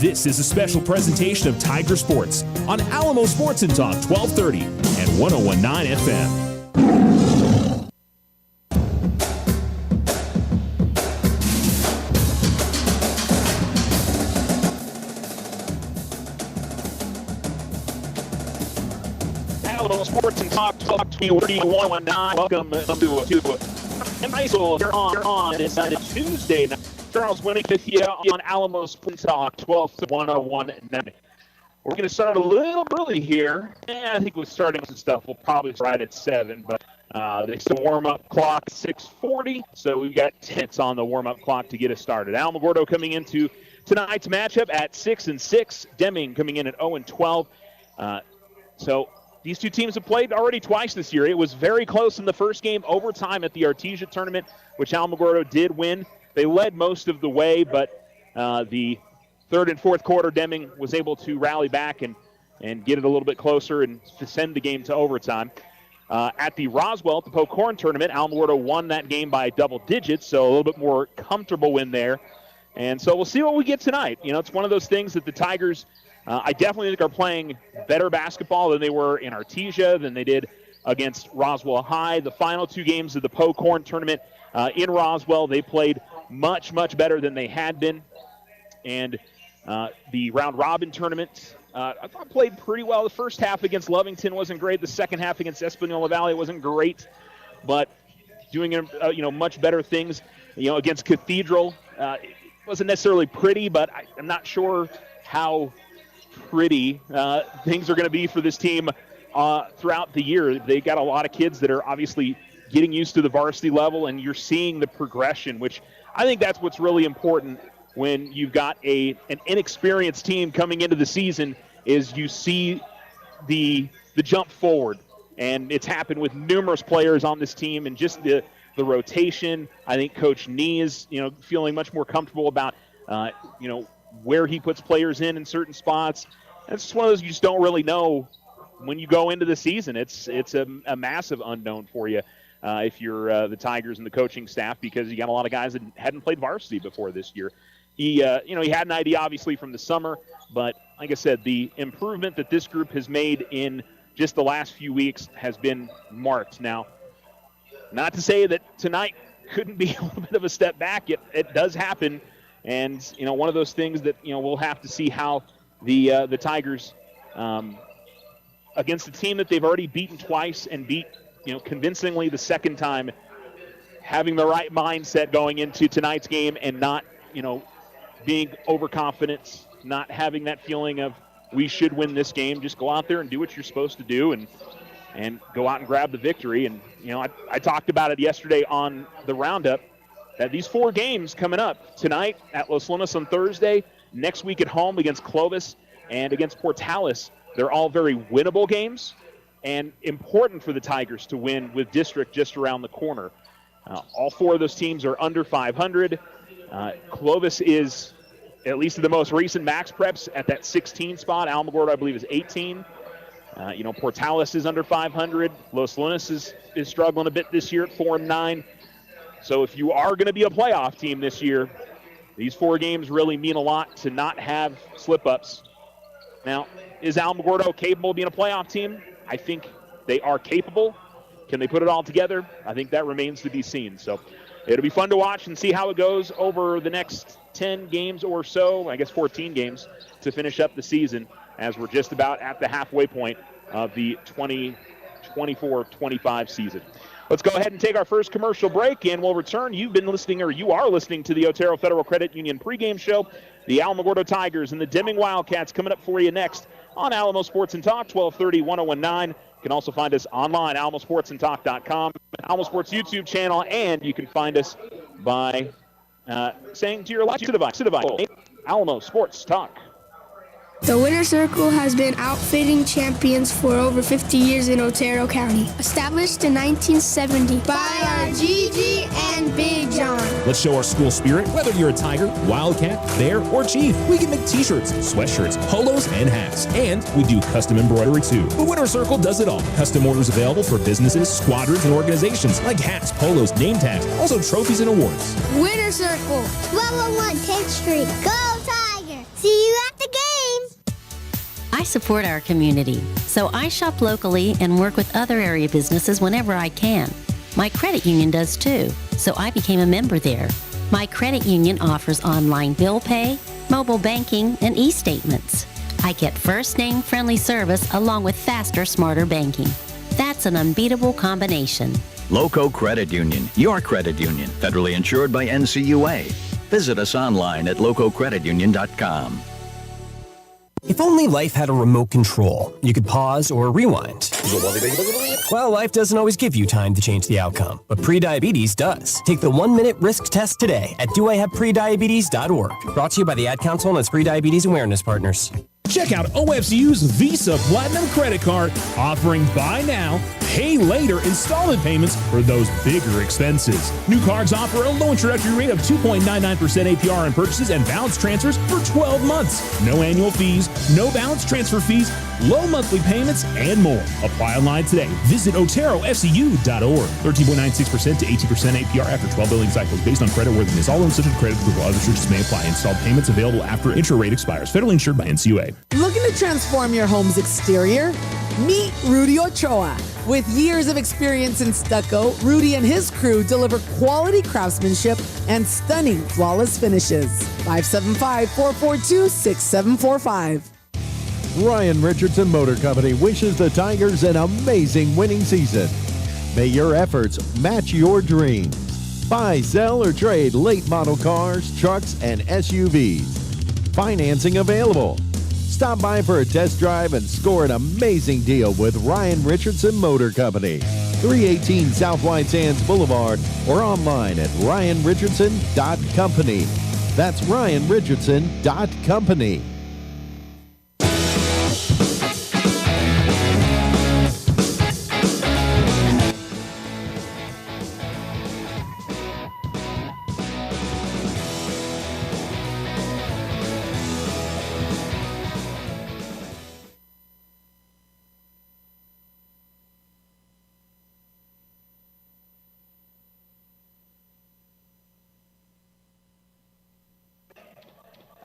This is a special presentation of Tiger Sports on Alamo Sports and Talk 1230 and 101.9 FM. Alamo Sports and Talk 1230 and 101.9. Welcome to nice little here on this Tuesday night. Charles Winnick with you on Alamo Sports Talk 12-101.9. We're going to start a little early here. I think we're starting with some stuff. We'll probably start at 7, but there's some warm-up clock 6:40, so we've got 10 on the warm-up clock to get us started. Alamogordo coming into tonight's matchup at 6-6. Deming coming in at 0-12. So these two teams have played already twice this year. It was very close in the first game, overtime at the Artesia tournament, which Alamogordo did win. They led most of the way, but the third and fourth quarter, Deming was able to rally back and get it a little bit closer and to send the game to overtime. At the Roswell, at the Poe Corn tournament, Alamogordo won that game by double digits, so a little bit more comfortable win there. And so we'll see what we get tonight. You know, it's one of those things that the Tigers, I definitely think, are playing better basketball than they were in Artesia, than they did against Roswell High. The final two games of the Poe Corn tournament in Roswell, they played much, much better than they had been. And the round-robin tournament, I thought played pretty well. The first half against Lovington wasn't great. The second half against Espanola Valley wasn't great, but doing much better things. Against Cathedral, it wasn't necessarily pretty, but I'm not sure how pretty things are going to be for this team throughout the year. They got a lot of kids that are obviously getting used to the varsity level, and you're seeing the progression, which I think that's what's really important when you've got an inexperienced team coming into the season, is you see the jump forward. And it's happened with numerous players on this team, and just the rotation. I think Coach Nee is feeling much more comfortable about where he puts players in certain spots. It's just one of those you just don't really know when you go into the season. It's a massive unknown for you. If you're the Tigers and the coaching staff, because you got a lot of guys that hadn't played varsity before this year. He had an idea obviously from the summer, but like I said, the improvement that this group has made in just the last few weeks has been marked. Now, not to say that tonight couldn't be a little bit of a step back. It does happen, and one of those things that we'll have to see how the Tigers against a team that they've already beaten twice and beat convincingly the second time, having the right mindset going into tonight's game and not, being overconfident, not having that feeling of we should win this game. Just go out there and do what you're supposed to do and go out and grab the victory. And, I talked about it yesterday on the roundup that these 4 games coming up tonight at Los Lunas on Thursday, next week at home against Clovis and against Portales, they're all very winnable games. And important for the Tigers to win with district just around the corner. All 4 of those teams are under 500. Clovis is, at least in the most recent max preps, at that 16 spot. Alamogordo, I believe, is 18. Portales is under 500. Los Lunas is struggling a bit this year at 4-9. So if you are going to be a playoff team this year, these 4 games really mean a lot to not have slip-ups. Now, is Alamogordo capable of being a playoff team? I think they are capable. Can they put it all together? I think that remains to be seen. So it'll be fun to watch and see how it goes over the next 10 games or so, I guess 14 games, to finish up the season, as we're just about at the halfway point of the 2024-25 season. Let's go ahead and take our first commercial break, and we'll return. You are listening to the Otero Federal Credit Union pregame show. The Alamogordo Tigers and the Deming Wildcats coming up for you next on Alamo Sports and Talk, 1230, 101.9. You can also find us online, alamosportsandtalk.com, Alamo Sports YouTube channel, and you can find us by saying to your Alexa device, Alamo Sports Talk. The Winner Circle has been outfitting champions for over 50 years in Otero County. Established in 1970 by our Gigi and Big John. Let's show our school spirit, whether you're a Tiger, Wildcat, Bear, or Chief. We can make t-shirts, sweatshirts, polos, and hats. And we do custom embroidery too. The Winner Circle does it all. Custom orders available for businesses, squadrons, and organizations like hats, polos, name tags, also trophies and awards. Winner Circle, 1201 10th Street. Go Tiger! See you at the I support our community, so I shop locally and work with other area businesses whenever I can. My credit union does too, so I became a member there. My credit union offers online bill pay, mobile banking, and e-statements. I get first-name friendly service along with faster, smarter banking. That's an unbeatable combination. Loco Credit Union, your credit union, federally insured by NCUA. Visit us online at lococreditunion.com. If only life had a remote control, you could pause or rewind. Well, life doesn't always give you time to change the outcome, but prediabetes does. Take the 1-minute risk test today at doihaveprediabetes.org. Brought to you by the Ad Council and its Prediabetes Awareness Partners. Check out OFCU's Visa Platinum Credit Card, offering buy now, pay later installment payments for those bigger expenses. New cards offer a low introductory rate of 2.99% APR on purchases and balance transfers for 12 months. No annual fees, no balance transfer fees, low monthly payments, and more. Apply online today. Visit OteroFCU.org. 13.96% to 18% APR after 12 billing cycles based on creditworthiness. All loans subject to credit approval. Other restrictions may apply. Installed payments available after intro rate expires. Federally insured by NCUA. Looking to transform your home's exterior? Meet Rudy Ochoa. With years of experience in stucco, Rudy and his crew deliver quality craftsmanship and stunning flawless finishes. 575-442-6745. Ryan Richardson Motor Company wishes the Tigers an amazing winning season. May your efforts match your dreams. Buy, sell, or trade late model cars, trucks, and SUVs. Financing available. Stop by for a test drive and score an amazing deal with Ryan Richardson Motor Company. 318 South White Sands Boulevard or online at ryanrichardson.company. That's ryanrichardson.company.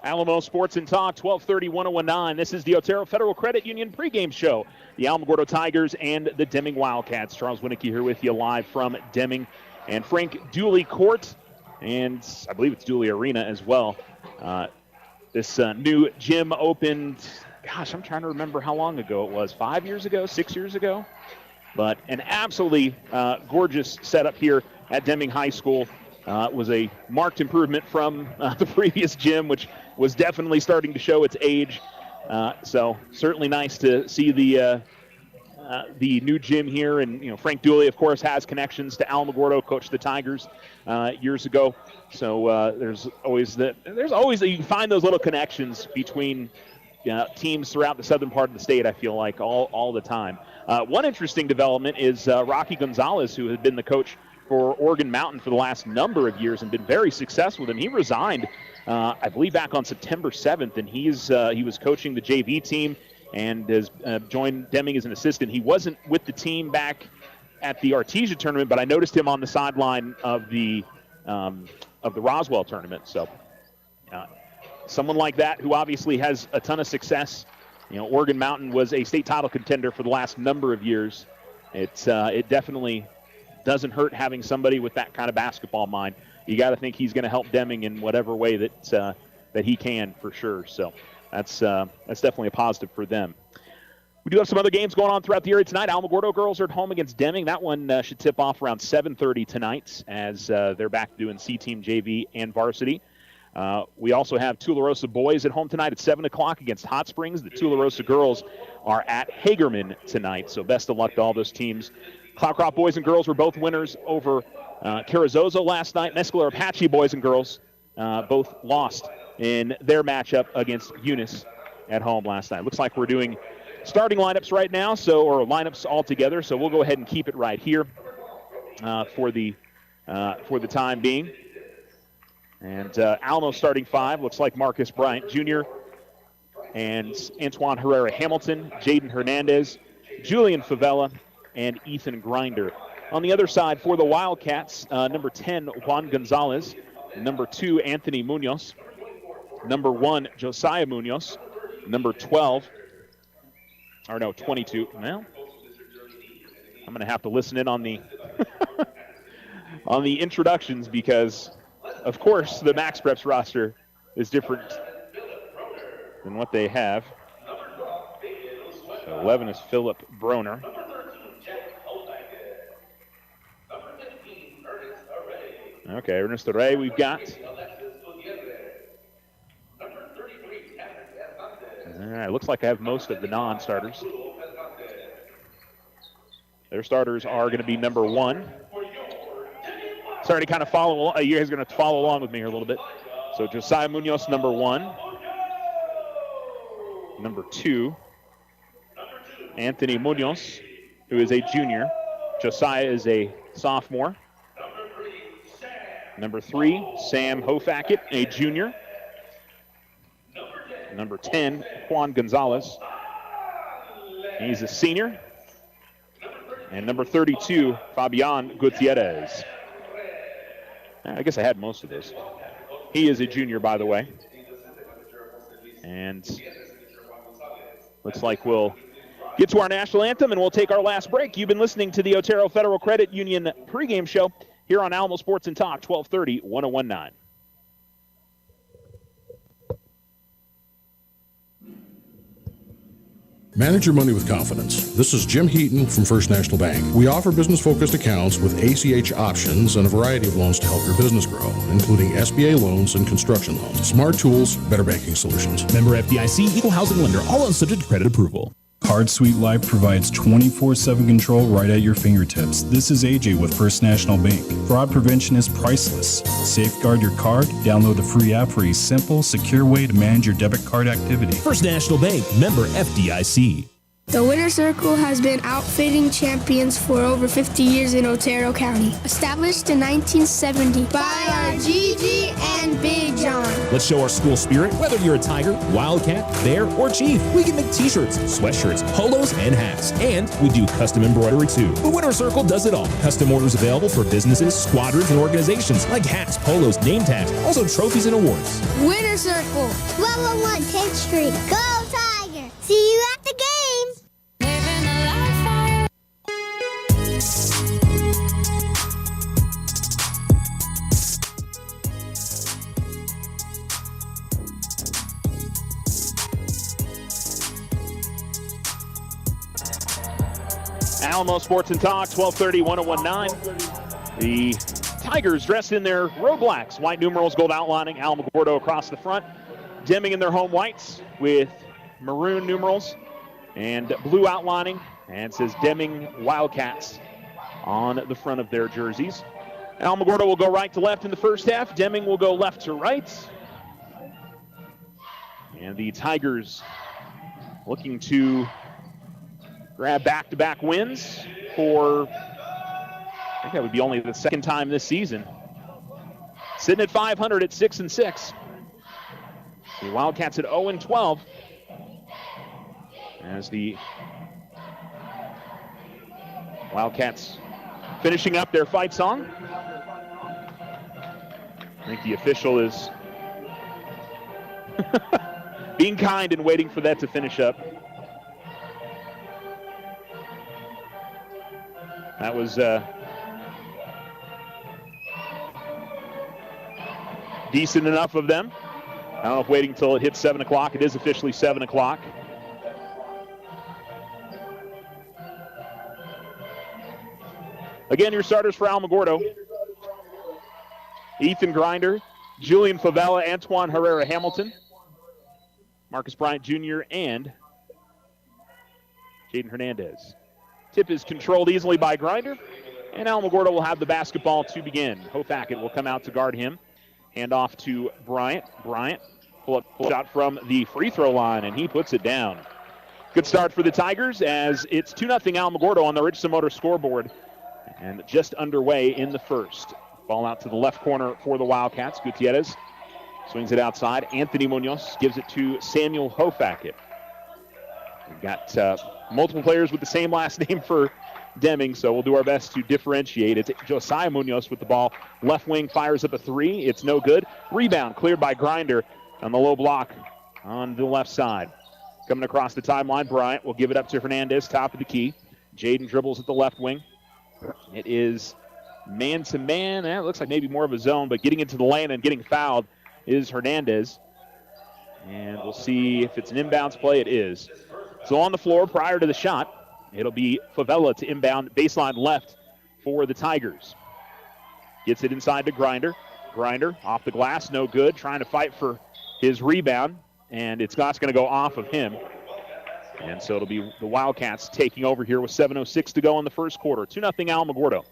Alamo Sports and Talk, 1230-1019. This is the Otero Federal Credit Union pregame show. The Alamogordo Tigers and the Deming Wildcats. Charles Winnicke here with you live from Deming and Frank Dooley Court, and I believe it's Dooley Arena as well. This new gym opened, gosh, I'm trying to remember how long ago it was. 5 years ago, 6 years ago? But an absolutely gorgeous setup here at Deming High School. Was a marked improvement from the previous gym, which was definitely starting to show its age. So certainly nice to see the new gym here. And Frank Dooley, of course, has connections to Alamogordo, coached the Tigers years ago. So there's always you can find those little connections between teams throughout the southern part of the state. I feel like all the time. One interesting development is Rocky Gonzalez, who had been the coach for Oregon Mountain for the last number of years and been very successful with him. He resigned, I believe, back on September 7th, and he was coaching the JV team and has joined Deming as an assistant. He wasn't with the team back at the Artesia tournament, but I noticed him on the sideline of the Roswell tournament. So someone like that who obviously has a ton of success. Oregon Mountain was a state title contender for the last number of years. It definitely doesn't hurt having somebody with that kind of basketball mind. You got to think he's going to help Deming in whatever way that he can, for sure. So that's definitely a positive for them. We do have some other games going on throughout the area tonight. Alamogordo girls are at home against Deming. That one should tip off around 7:30 tonight as they're back doing C-Team JV and varsity. We also have Tularosa boys at home tonight at 7 o'clock against Hot Springs. The Tularosa girls are at Hagerman tonight, so best of luck to all those teams. Cloudcroft boys and girls were both winners over Carrizozo last night. Mescalero Apache boys and girls both lost in their matchup against Eunice at home last night. Looks like we're doing starting lineups right now, or lineups all together, so we'll go ahead and keep it right here for the time being. And Alamo starting five looks like Marcus Bryant Jr. and Antoine Herrera Hamilton, Jaden Hernandez, Julian Favela, and Ethan Grinder. On the other side for the Wildcats, number 10, Juan Gonzalez, number 2, Anthony Munoz, number 1, Josiah Munoz, number 12, Or no, 22. Well, I'm going to have to listen in on the on the introductions because, of course, the Max Preps roster is different than what they have. So 11 is Philip Broner. Okay, Ernesto Rey we've got. All right, looks like I have most of the non-starters. Their starters are going to be number 1. Sorry to kind of follow. You guys are going to follow along with me here a little bit. So Josiah Munoz, number 1. Number 2, Anthony Munoz, who is a junior. Josiah is a sophomore. Number 3, Sam Hofackett, a junior. Number 10, Juan Gonzalez. He's a senior. And number 32, Fabian Gutierrez. I guess I had most of this. He is a junior, by the way. And looks like we'll get to our national anthem and we'll take our last break. You've been listening to the Otero Federal Credit Union pregame show here on Alamo Sports and Talk, 1230, 1019. Manage your money with confidence. This is Jim Heaton from First National Bank. We offer business-focused accounts with ACH options and a variety of loans to help your business grow, including SBA loans and construction loans. Smart tools, better banking solutions. Member FDIC, equal housing lender, all on subject to credit approval. Card Suite Life provides 24/7 control right at your fingertips. This is AJ with First National Bank. Fraud prevention is priceless. Safeguard your card. Download the free app for a simple, secure way to manage your debit card activity. First National Bank, member FDIC. The Winner Circle has been outfitting champions for over 50 years in Otero County. Established in 1970 by our Gigi and Big John. Let's show our school spirit. Whether you're a Tiger, Wildcat, Bear, or Chief, we can make t-shirts, sweatshirts, polos, and hats. And we do custom embroidery too. The Winner Circle does it all. Custom orders available for businesses, squadrons, and organizations like hats, polos, name tags, also trophies and awards. Winner Circle, 1201 10th Street. Go Tiger! See you at the game! Alamo Sports and Talk, 1230, 1019. The Tigers dressed in their road blacks, white numerals, gold outlining, Alamogordo across the front. Deming in their home whites with maroon numerals and blue outlining. And it says Deming Wildcats on the front of their jerseys. Alamogordo will go right to left in the first half. Deming will go left to right. And the Tigers looking to grab back-to-back wins for, I think that would be only the second time this season. Sitting at 500 at 6-6. The Wildcats at 0-12. As the Wildcats finishing up their fight song. I think the official is being kind and waiting for that to finish up. That was decent enough of them. I don't know if waiting until it hits 7 o'clock. It is officially 7 o'clock. Again, your starters for Alamogordo: Ethan Grinder, Julian Favela, Antoine Herrera Hamilton, Marcus Bryant Jr., and Jaden Hernandez. Tip is controlled easily by Grinder, and Alamogordo will have the basketball to begin. Hofackett will come out to guard him. Hand off to Bryant. Bryant pull up shot from the free throw line, and he puts it down. Good start for the Tigers as it's 2-0 Alamogordo on the Richardson Motor scoreboard, and just underway in the first. Ball out to the left corner for the Wildcats. Gutierrez swings it outside. Anthony Munoz gives it to Samuel Hofackett. We've got multiple players with the same last name for Deming, so we'll do our best to differentiate. It's Josiah Munoz with the ball. Left wing fires up a three. It's no good. Rebound cleared by Grinder on the low block on the left side. Coming across the timeline, Bryant will give it up to Hernandez, top of the key. Jaden dribbles at the left wing. It is man-to-man. It looks like maybe more of a zone, but getting into the lane and getting fouled is Hernandez. And we'll see if it's an inbounds play. It is. So on the floor prior to the shot, it'll be Favela to inbound baseline left for the Tigers. Gets it inside to Grinder. Grinder off the glass, no good. Trying to fight for his rebound, and it's not going to go off of him. And so it'll be the Wildcats taking over here with 7:06 to go in the first quarter. 2-0 Alamogordo.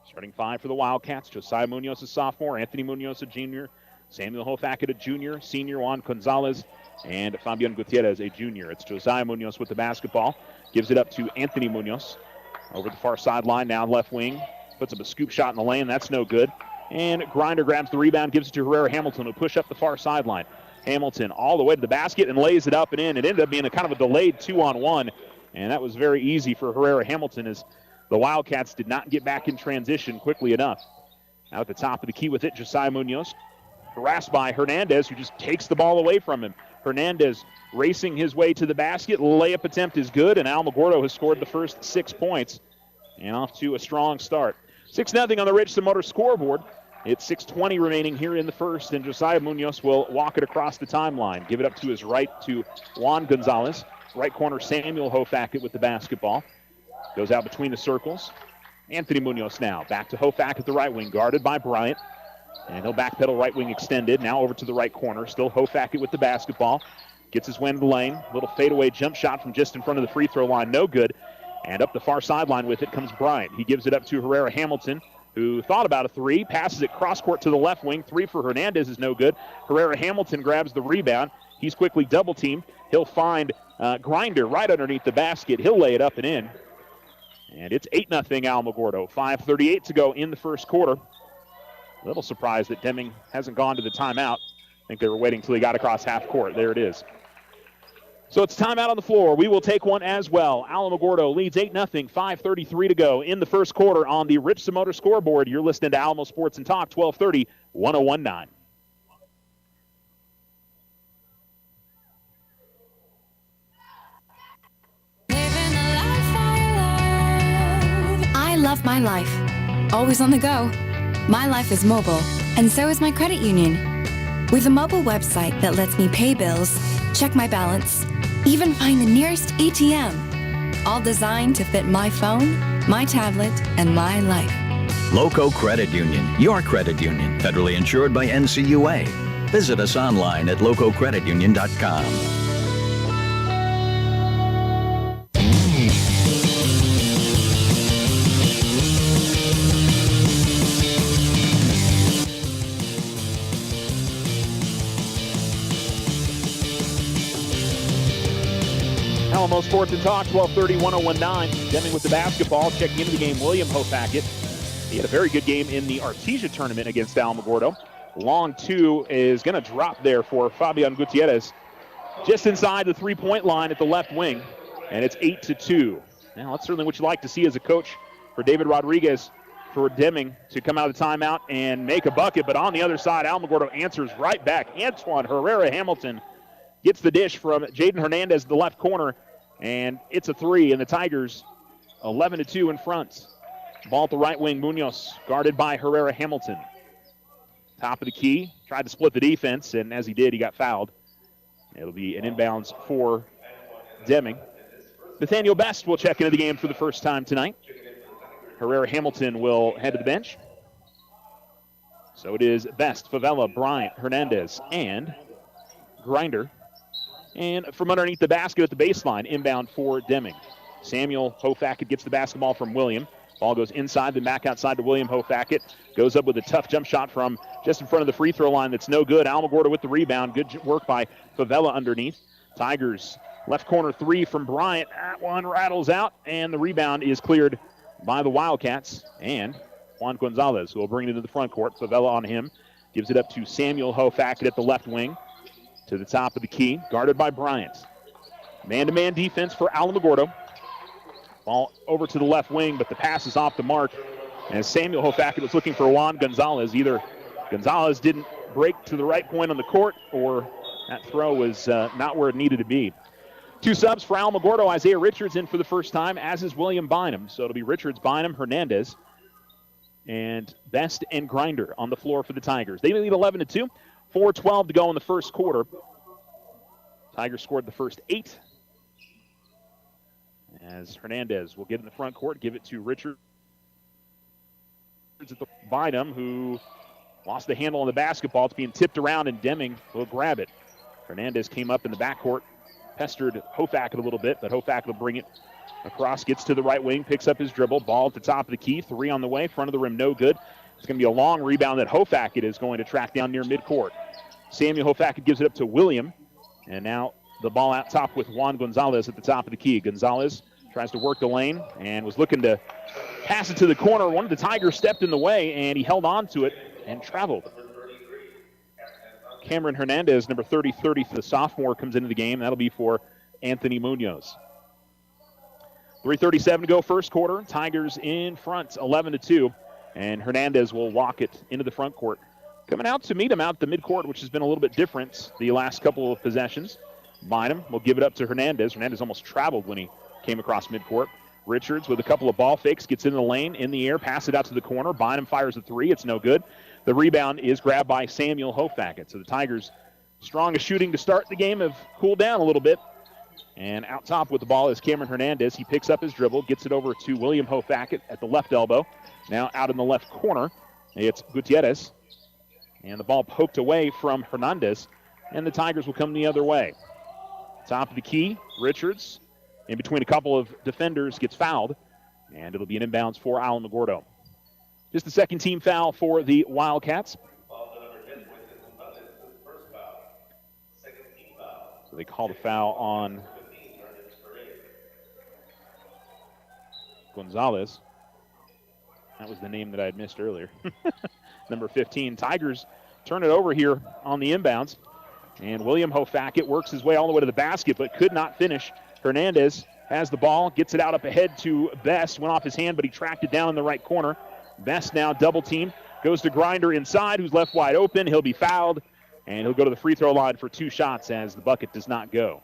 Starting five for the Wildcats. Josiah Munoz, a sophomore. Anthony Munoz, a junior. Samuel Hofackett, a junior. Senior Juan Gonzalez. And Fabian Gutierrez, a junior. It's Josiah Munoz with the basketball. Gives it up to Anthony Munoz. Over the far sideline, now left wing. Puts up a scoop shot in the lane. That's no good. And Grinder grabs the rebound, gives it to Herrera Hamilton, who push up the far sideline. Hamilton all the way to the basket and lays it up and in. It ended up being a kind of a delayed 2-on-1, and that was very easy for Herrera Hamilton as the Wildcats did not get back in transition quickly enough. Now at the top of the key with it, Josiah Munoz, harassed by Hernandez, who just takes the ball away from him. Hernandez racing his way to the basket. Layup attempt is good, and Alamogordo has scored the first 6 points and off to a strong start. 6-0 on the Richardson Motor scoreboard. It's 6:20 remaining here in the first, and Josiah Munoz will walk it across the timeline. Give it up to his right to Juan Gonzalez. Right corner, Samuel Hofackett with the basketball. Goes out between the circles. Anthony Munoz now. Back to Hofackett, the right wing, guarded by Bryant. And he'll backpedal right wing extended. Now over to the right corner. Still Hofackett with the basketball. Gets his way into the lane. Little fadeaway jump shot from just in front of the free throw line. No good. And up the far sideline with it comes Bryant. He gives it up to Herrera Hamilton, who thought about a three, passes it cross-court to the left wing. Three for Hernandez is no good. Herrera Hamilton grabs the rebound. He's quickly double-teamed. He'll find Grinder right underneath the basket. He'll lay it up and in. And it's 8-0 Alamogordo. 5:38 to go in the first quarter. A little surprised that Deming hasn't gone to the timeout. I think they were waiting until he got across half court. There it is. So it's timeout on the floor. We will take one as well. Alamogordo leads 8-0, 5:33 to go in the first quarter on the Richardson Motor scoreboard. You're listening to Alamo Sports and Talk, 1230, 1019. I love my life. Always on the go. My life is mobile, and so is my credit union. With a mobile website that lets me pay bills, check my balance, even find the nearest ATM. All designed to fit my phone, my tablet, and my life. Loco Credit Union, your credit union, federally insured by NCUA. Visit us online at lococreditunion.com. Alamo Sports and Talk, 1230, 1019. Deming with the basketball, checking into the game, William Hofackett. He had a very good game in the Artesia tournament against Alamogordo. Long two is going to drop there for Fabian Gutierrez. Just inside the three-point line at the left wing, and it's 8-2. Now, that's certainly what you like to see as a coach for David Rodriguez, for Deming to come out of the timeout and make a bucket. But on the other side, Alamogordo answers right back. Antoine Herrera Hamilton gets the dish from Jaden Hernandez in the left corner, and it's a three, and the Tigers 11-2 in front. Ball at the right wing, Munoz, guarded by Herrera Hamilton. Top of the key, tried to split the defense, and as he did, he got fouled. It'll be an inbounds for Deming. Nathaniel Best will check into the game for the first time tonight. Herrera Hamilton will head to the bench. So it is Best, Favela, Bryant, Hernandez, and Grinder. And from underneath the basket at the baseline, inbound for Deming. Samuel Hofackett gets the basketball from William. Ball goes inside, then back outside to William Hofackett. Goes up with a tough jump shot from just in front of the free throw line that's no good. Alamogordo with the rebound. Good work by Favela underneath. Tigers left corner three from Bryant. That one rattles out, and the rebound is cleared by the Wildcats. And Juan Gonzalez will bring it into the front court. Favela on him. Gives it up to Samuel Hofackett at the left wing. To the top of the key, guarded by Bryant. Man-to-man defense for Alamogordo. Ball over to the left wing, but the pass is off the mark. As Samuel Hofackett was looking for Juan Gonzalez. Either Gonzalez didn't break to the right point on the court, or That throw was not where it needed to be. 2 subs for Alamogordo. Isaiah Richards in for the first time, as is William Bynum. So it'll be Richards, Bynum, Hernandez, and Best and Grinder on the floor for the Tigers. They lead 11-2. 4:12 to go in the first quarter. Tigers scored the first 8. As Hernandez will get in the front court, give it to Richards at the Bynum, who lost the handle on the basketball. It's being tipped around, and Deming will grab it. Hernandez came up in the backcourt, pestered Hofack a little bit, but Hofack will bring it across, gets to the right wing, picks up his dribble, ball at the top of the key, 3 on the way, front of the rim, no good. It's going to be a long rebound that Hofack is going to track down near midcourt. Samuel Hofack gives it up to William, and now the ball out top with Juan Gonzalez at the top of the key. Gonzalez tries to work the lane and was looking to pass it to the corner. One of the Tigers stepped in the way, and he held on to it and traveled. Cameron Hernandez, number 30, the sophomore, comes into the game. That'll be for Anthony Munoz. 3:37 to go first quarter. Tigers in front, 11-2, and Hernandez will walk it into the front court. Coming out to meet him out the midcourt, which has been a little bit different the last couple of possessions. Bynum will give it up to Hernandez. Hernandez almost traveled when he came across midcourt. Richards with a couple of ball fakes, gets in the lane, in the air, pass it out to the corner. Bynum fires a 3. It's no good. The rebound is grabbed by Samuel Hofack. So the Tigers' strongest shooting to start the game have cooled down a little bit. And out top with the ball is Cameron Hernandez. He picks up his dribble, gets it over to William Hofack at the left elbow. Now out in the left corner, it's Gutierrez. And the ball poked away from Hernandez, and the Tigers will come the other way. Top of the key, Richards, in between a couple of defenders, gets fouled, and it'll be an inbounds for Alamogordo. Just the second team foul for the Wildcats. So they call the foul on Gonzalez. That was the name that I had missed earlier. Number 15. Tigers turn it over here on the inbounds. And William Hofack works his way all the way to the basket, but could not finish. Hernandez has the ball, gets it out up ahead to Best. Went off his hand, but he tracked it down in the right corner. Best now double team. Goes to Grinder inside, who's left wide open. He'll be fouled, and he'll go to the free throw line for 2 shots as the bucket does not go.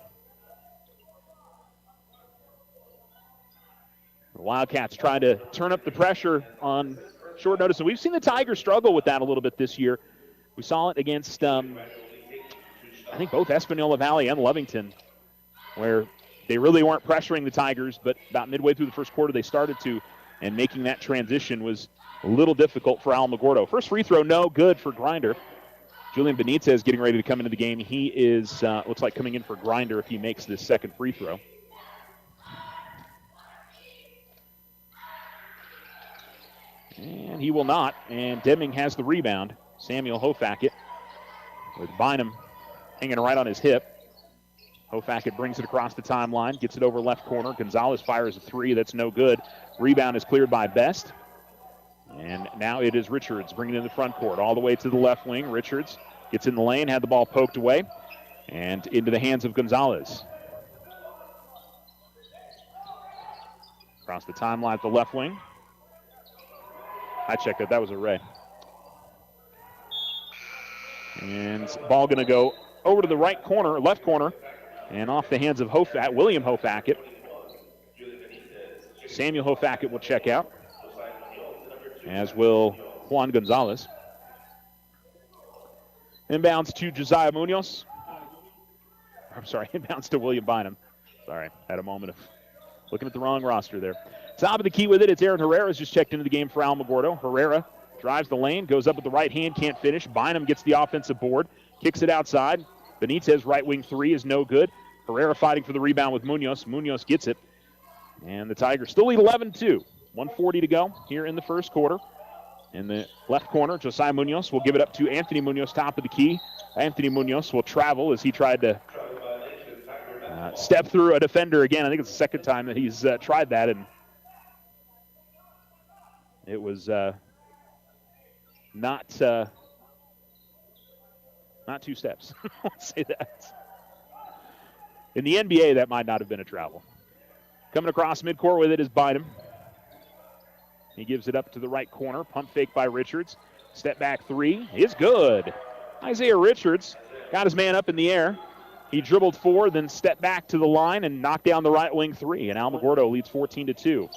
The Wildcats trying to turn up the pressure on short notice. And we've seen the Tigers struggle with that a little bit this year. We saw it against, I think, both Espanola Valley and Lovington, where they really weren't pressuring the Tigers, but about midway through the first quarter they started to, and making that transition was a little difficult for Alamogordo. First free throw, no good for Grinder. Julian Benitez getting ready to come into the game. He is, looks like coming in for Grinder if he makes this second free throw. And he will not, and Deming has the rebound. Samuel Hofack with Bynum hanging right on his hip. Hofack brings it across the timeline, gets it over left corner. Gonzalez fires a 3. That's no good. Rebound is cleared by Best. And now it is Richards bringing it in the front court all the way to the left wing. Richards gets in the lane, had the ball poked away, and into the hands of Gonzalez. Across the timeline at the left wing. I checked that. That was a Ray. And ball going to go over to the right corner, left corner, and off the hands of Hofack, William Hofack. Samuel Hofack will check out, as will Juan Gonzalez. Inbounds to Josiah Munoz. I'm sorry, inbounds to William Bynum. Sorry, had a moment of looking at the wrong roster there. Top of the key with it, it's Aaron Herrera's just checked into the game for Alamogordo. Herrera drives the lane, goes up with the right hand, can't finish. Bynum gets the offensive board, kicks it outside. Benitez, right wing 3 is no good. Herrera fighting for the rebound with Munoz. Munoz gets it. And the Tigers still lead 11-2. 1:40 to go here in the first quarter. In the left corner, Josiah Munoz will give it up to Anthony Munoz, top of the key. Anthony Munoz will travel as he tried to step through a defender again. I think it's the second time that he's tried that, and it was not 2 steps. I'll say that. In the NBA, that might not have been a travel. Coming across midcourt with it is Bynum. He gives it up to the right corner. Pump fake by Richards. Step back 3 is good. Isaiah Richards got his man up in the air. He dribbled 4, then stepped back to the line and knocked down the right wing 3. And Alamogordo leads 14-2.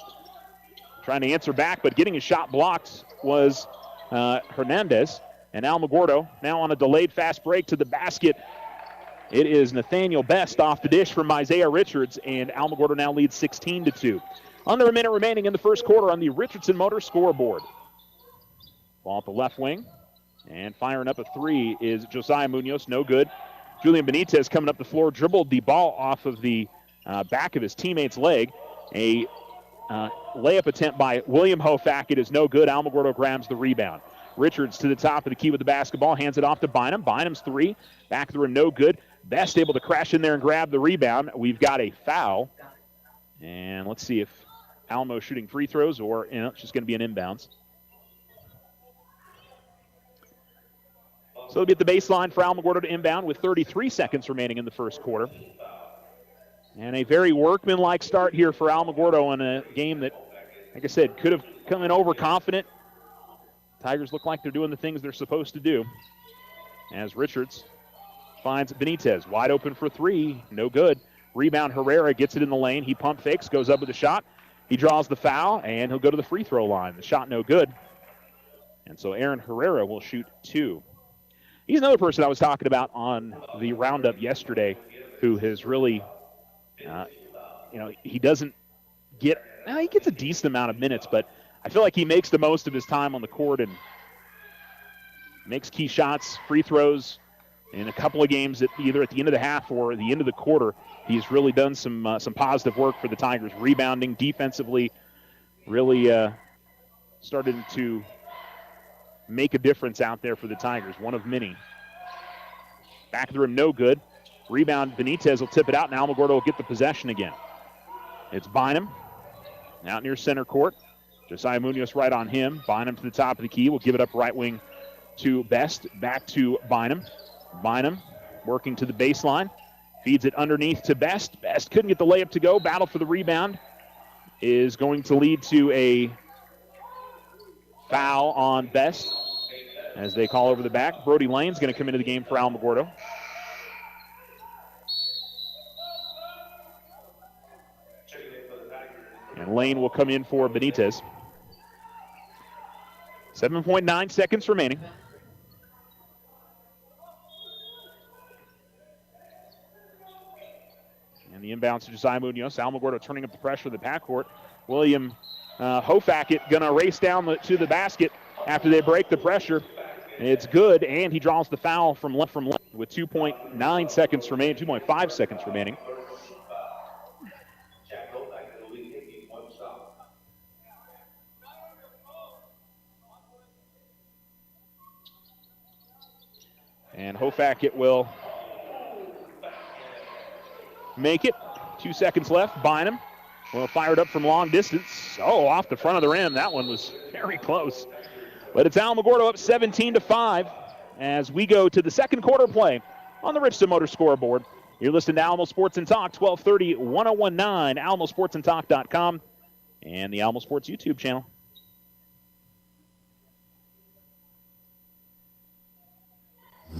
Trying to answer back, but getting his shot blocked was Hernandez. And Alamogordo now on a delayed fast break to the basket. It is Nathaniel Best off the dish from Isaiah Richards, and Alamogordo now leads 16-2. Under a minute remaining in the first quarter on the Richardson Motor scoreboard. Ball at the left wing, and firing up a 3 is Josiah Munoz, no good. Julian Benitez coming up the floor, dribbled the ball off of the back of his teammate's leg. A layup attempt by William Hofak. It is no good. Alamogordo grabs the rebound. Richards to the top of the key with the basketball, hands it off to Bynum. Bynum's 3, back through, no good. Best able to crash in there and grab the rebound. We've got a foul. And let's see if Alamo's shooting free throws or it's just going to be an inbounds. So they'll be at the baseline for Alamogordo to inbound with 33 seconds remaining in the first quarter. And a very workmanlike start here for Alamogordo in a game that, like I said, could have come in overconfident. Tigers look like they're doing the things they're supposed to do. As Richards finds Benitez, wide open for 3, no good. Rebound, Herrera gets it in the lane. He pump fakes, goes up with a shot. He draws the foul, and he'll go to the free throw line. The shot no good. And so Aaron Herrera will shoot 2. He's another person I was talking about on the roundup yesterday who has really, he doesn't get, he gets a decent amount of minutes, but I feel like he makes the most of his time on the court and makes key shots, free throws in a couple of games either at the end of the half or the end of the quarter. He's really done some positive work for the Tigers, rebounding defensively, really started to make a difference out there for the Tigers, one of many. Back of the rim, no good. Rebound, Benitez will tip it out, and Alamogordo will get the possession again. It's Bynum out near center court. Josiah Munoz right on him. Bynum to the top of the key. Will give it up right wing to Best. Back to Bynum. Bynum working to the baseline. Feeds it underneath to Best. Best couldn't get the layup to go. Battle for the rebound is going to lead to a foul on Best as they call over the back. Brody Lane's going to come into the game for Alamogordo. And Lane will come in for Benitez. 7.9 seconds remaining. And the inbounds to Josiah Munoz. Alamogordo turning up the pressure of the backcourt. William Hofak going to race down to the basket after they break the pressure. It's good, and he draws the foul from left with 2.9 seconds remaining, 2.5 seconds remaining. And Hofak will make it. 2 seconds left. Bynum will fire it up from long distance. Oh, off the front of the rim. That one was very close. But it's Alamogordo up 17-5 as we go to the second quarter play on the Richardson Motor scoreboard. You're listening to Alamo Sports and Talk, 1230, 1019, alamosportsandtalk.com, and the Alamo Sports YouTube channel.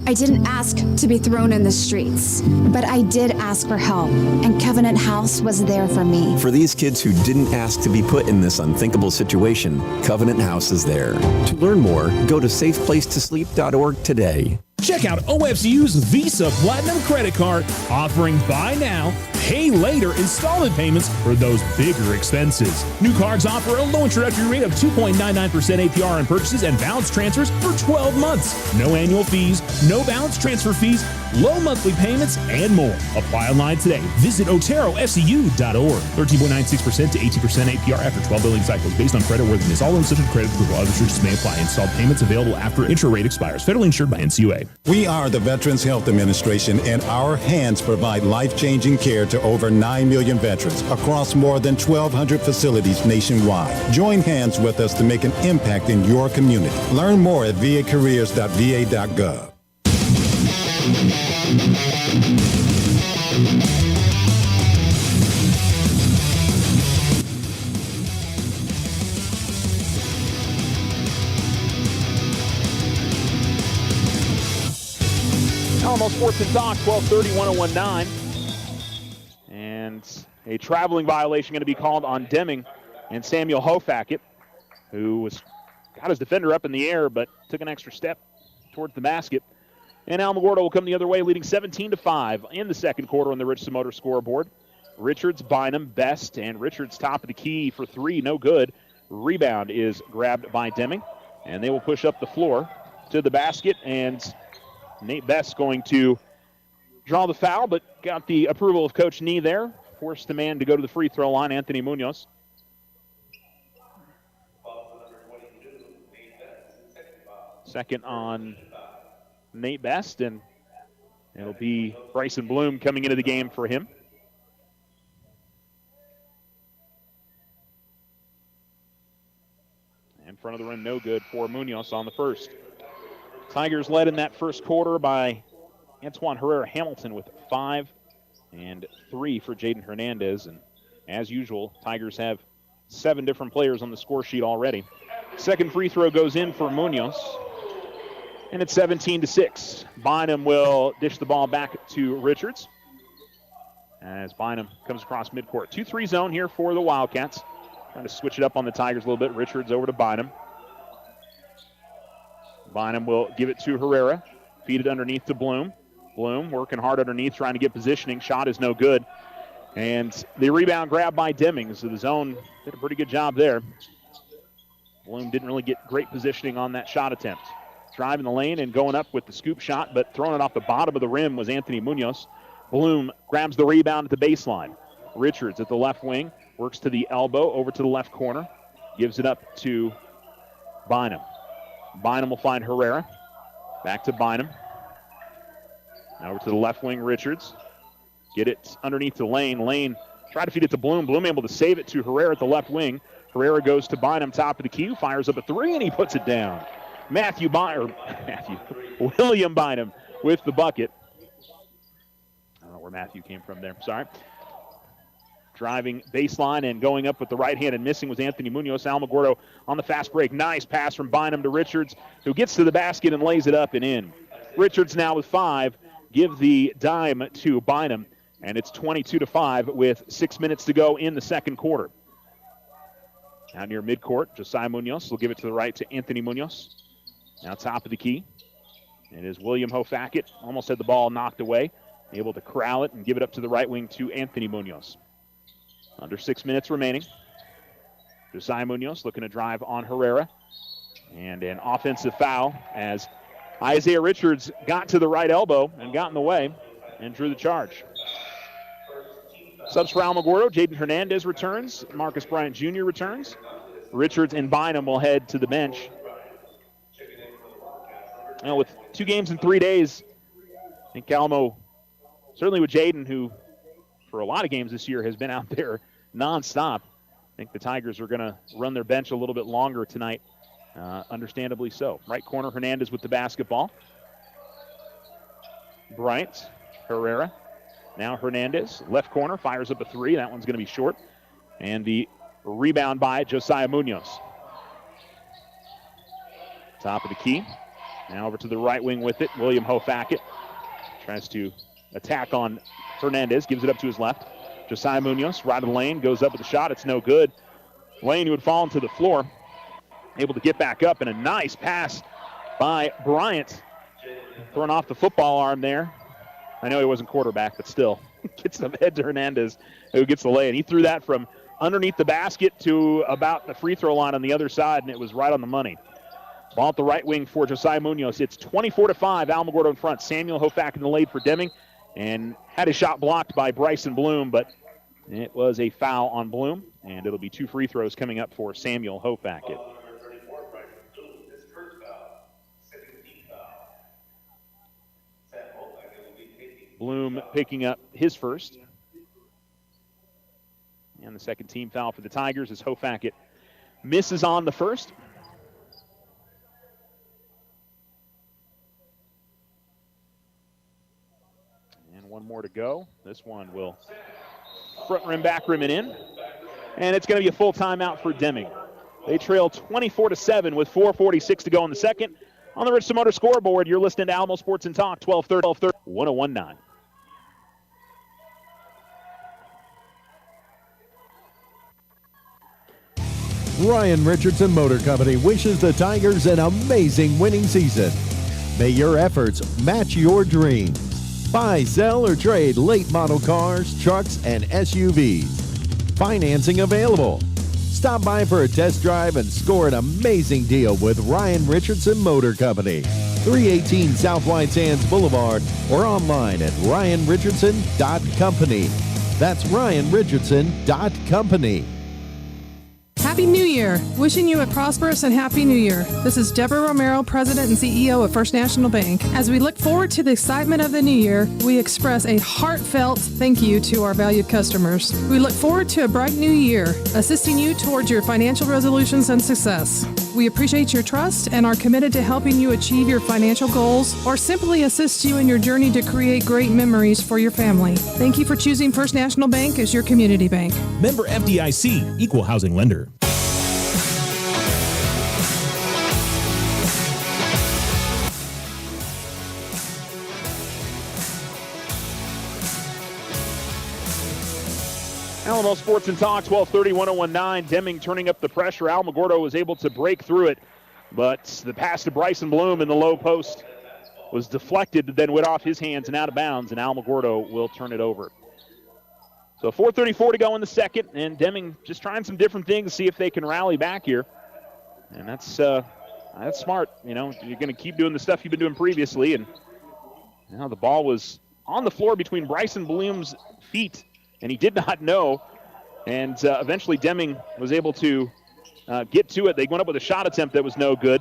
I didn't ask to be thrown in the streets, but I did ask for help, and Covenant House was there for me. For these kids who didn't ask to be put in this unthinkable situation, Covenant House is there. To learn more, go to safeplacetosleep.org today. Check out OFCU's Visa Platinum Credit Card, offering buy now, pay later installment payments for those bigger expenses. New cards offer a low introductory rate of 2.99% APR on purchases and balance transfers for 12 months. No annual fees, no balance transfer fees, low monthly payments, and more. Apply online today. Visit OteroFCU.org. 13.96% to 18% APR after 12 billing cycles based on creditworthiness. All loans subject to credit approval. Other restrictions may apply. Installed payments available after intro rate expires. Federally insured by NCUA. We are the Veterans Health Administration, and our hands provide life-changing care to over 9 million veterans across more than 1,200 facilities nationwide. Join hands with us to make an impact in your community. Learn more at vacareers.va.gov. Alamo Sports and Talk, 1230, 1019. And a traveling violation going to be called on Deming and Samuel Hofackett, who got his defender up in the air but took an extra step towards the basket. And Alamogordo will come the other way, leading 17-5 in the second quarter on the Richardson Motor scoreboard. Richards, Bynum, Best, and Richards top of the key for three, no good. Rebound is grabbed by Deming, and they will push up the floor to the basket, and Nate Best going to draw the foul, but got the approval of Coach Nee there. Forced the man to go to the free throw line, Anthony Munoz. Second on Nate Best, and it'll be Bryson Bloom coming into the game for him. In front of the rim, no good for Munoz on the first. Tigers led in that first quarter by Antoine Herrera-Hamilton with 5 and 3 for Jaden Hernandez. And as usual, Tigers have 7 different players on the score sheet already. Second free throw goes in for Munoz, and it's 17-6. Bynum will dish the ball back to Richards as Bynum comes across midcourt. 2-3 zone here for the Wildcats. Trying to switch it up on the Tigers a little bit. Richards over to Bynum. Bynum will give it to Herrera. Feed it underneath to Bloom. Bloom working hard underneath, trying to get positioning. Shot is no good. And the rebound grab by Deming. So the zone did a pretty good job there. Bloom didn't really get great positioning on that shot attempt. Driving the lane and going up with the scoop shot, but throwing it off the bottom of the rim was Anthony Munoz. Bloom grabs the rebound at the baseline. Richards at the left wing. Works to the elbow, over to the left corner. Gives it up to Bynum. Bynum will find Herrera. Back to Bynum. Now over to the left wing, Richards. Get it underneath the Lane. Lane tried to feed it to Bloom. Bloom able to save it to Herrera at the left wing. Herrera goes to Bynum, top of the key. Fires up a three, and he puts it down. William Bynum with the bucket. I don't know where Matthew came from there. Sorry. Driving baseline and going up with the right hand and missing was Anthony Munoz. Alamogordo on the fast break. Nice pass from Bynum to Richards, who gets to the basket and lays it up and in. Richards now with 5. Give the dime to Bynum, and it's 22-5 with 6 minutes to go in the second quarter. Now near midcourt, Josiah Munoz will give it to the right to Anthony Munoz. Now top of the key. It is William Hofackett. Almost had the ball knocked away. Able to corral it and give it up to the right wing to Anthony Munoz. Under 6 minutes remaining. Josiah Munoz looking to drive on Herrera. And an offensive foul as Isaiah Richards got to the right elbow and got in the way and drew the charge. Subs for Alamogordo, Jaden Hernandez returns. Marcus Bryant Jr. returns. Richards and Bynum will head to the bench. Now with 2 games in 3 days, I think Alamo, certainly with Jaden, who for a lot of games this year has been out there nonstop. I think the Tigers are going to run their bench a little bit longer tonight, understandably so. Right corner, Hernandez with the basketball. Bryant, Herrera, now Hernandez. Left corner, fires up a 3. That one's going to be short. And the rebound by Josiah Munoz. Top of the key. Now over to the right wing with it. William Hofackett tries to attack on Hernandez, gives it up to his left. Josiah Munoz, right of the lane, goes up with the shot. It's no good. Lane, who had fallen to the floor, able to get back up, and a nice pass by Bryant. Throwing off the football arm there. I know he wasn't quarterback, but still. Gets them head to Hernandez, who gets the lay. And he threw that from underneath the basket to about the free throw line on the other side, and it was right on the money. Ball at the right wing for Josiah Munoz. It's 24-5, Alamogordo in front. Samuel Hofackett in the lead for Deming, and had his shot blocked by Bryson Bloom, but it was a foul on Bloom, and it'll be 2 free throws coming up for Samuel Hofackett. Bloom picking up his first. And the second team foul for the Tigers as Hofackett misses on the first. And one more to go. This one will front rim, back rim, and in. And it's going to be a full timeout for Deming. They trail 24-7 with 4:46 to go in the second. On the Richardson Motor scoreboard, you're listening to Alamo Sports and Talk, 1230, 1019. Ryan Richardson Motor Company wishes the Tigers an amazing winning season. May your efforts match your dreams. Buy, sell, or trade late model cars, trucks, and SUVs. Financing available. Stop by for a test drive and score an amazing deal with Ryan Richardson Motor Company. 318 South White Sands Boulevard or online at ryanrichardson.company. That's ryanrichardson.company. Happy New Year! Wishing you a prosperous and happy New Year. This is Deborah Romero, President and CEO of First National Bank. As we look forward to the excitement of the new year, we express a heartfelt thank you to our valued customers. We look forward to a bright new year, assisting you towards your financial resolutions and success. We appreciate your trust and are committed to helping you achieve your financial goals or simply assist you in your journey to create great memories for your family. Thank you for choosing First National Bank as your community bank. Member FDIC, Equal Housing Lender. Alamo Sports and Talk, 1230, 1019. Deming turning up the pressure. Alamogordo was able to break through it, but the pass to Bryson Bloom in the low post was deflected, then went off his hands and out of bounds, and Alamogordo will turn it over. So 4:34 to go in the second, and Deming just trying some different things, see if they can rally back here. And that's smart. You know, you're going to keep doing the stuff you've been doing previously, and now the ball was on the floor between Bryson Bloom's feet, and he did not know, and eventually Deming was able to get to it. They went up with a shot attempt that was no good.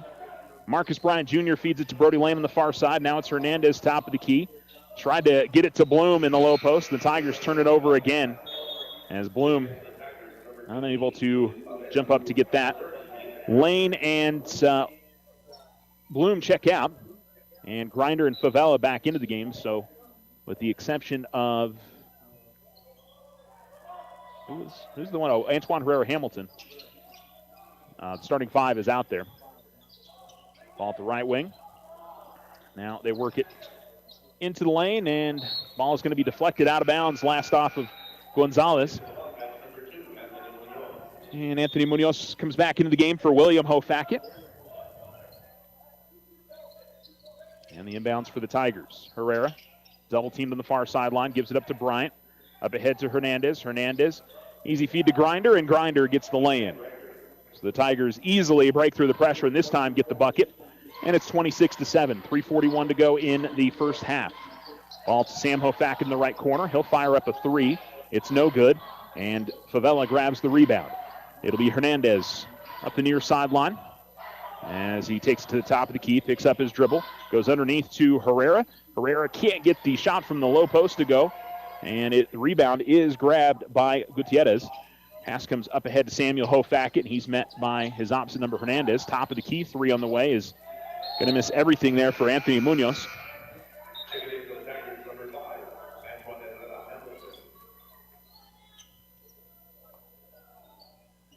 Marcus Bryant Jr. feeds it to Brody Lane on the far side. Now it's Hernandez top of the key. Tried to get it to Bloom in the low post. The Tigers turn it over again as Bloom unable to jump up to get that. Lane and Bloom check out, and Grinder and Favela back into the game. So with the exception of who's the one? Oh, Antoine Herrera Hamilton. Starting five is out there. Ball at the right wing. Now they work it into the lane, and ball is going to be deflected out of bounds. Last off of Gonzalez. And Anthony Munoz comes back into the game for William Hofackett. And the inbounds for the Tigers. Herrera, double teamed on the far sideline, gives it up to Bryant. Up ahead to Hernandez. Hernandez, easy feed to Grinder, and Grinder gets the lay-in. So the Tigers easily break through the pressure, and this time get the bucket. And it's 26-7. 3:41 to go in the first half. Ball to Sam Hofack in the right corner. He'll fire up a three. It's no good. And Favela grabs the rebound. It'll be Hernandez up the near sideline as he takes it to the top of the key, picks up his dribble, goes underneath to Herrera. Herrera can't get the shot from the low post to go. And the rebound is grabbed by Gutierrez. Pass comes up ahead to Samuel Hofackett, and he's met by his opposite number, Hernandez. Top of the key, three on the way, is going to miss everything there for Anthony Munoz.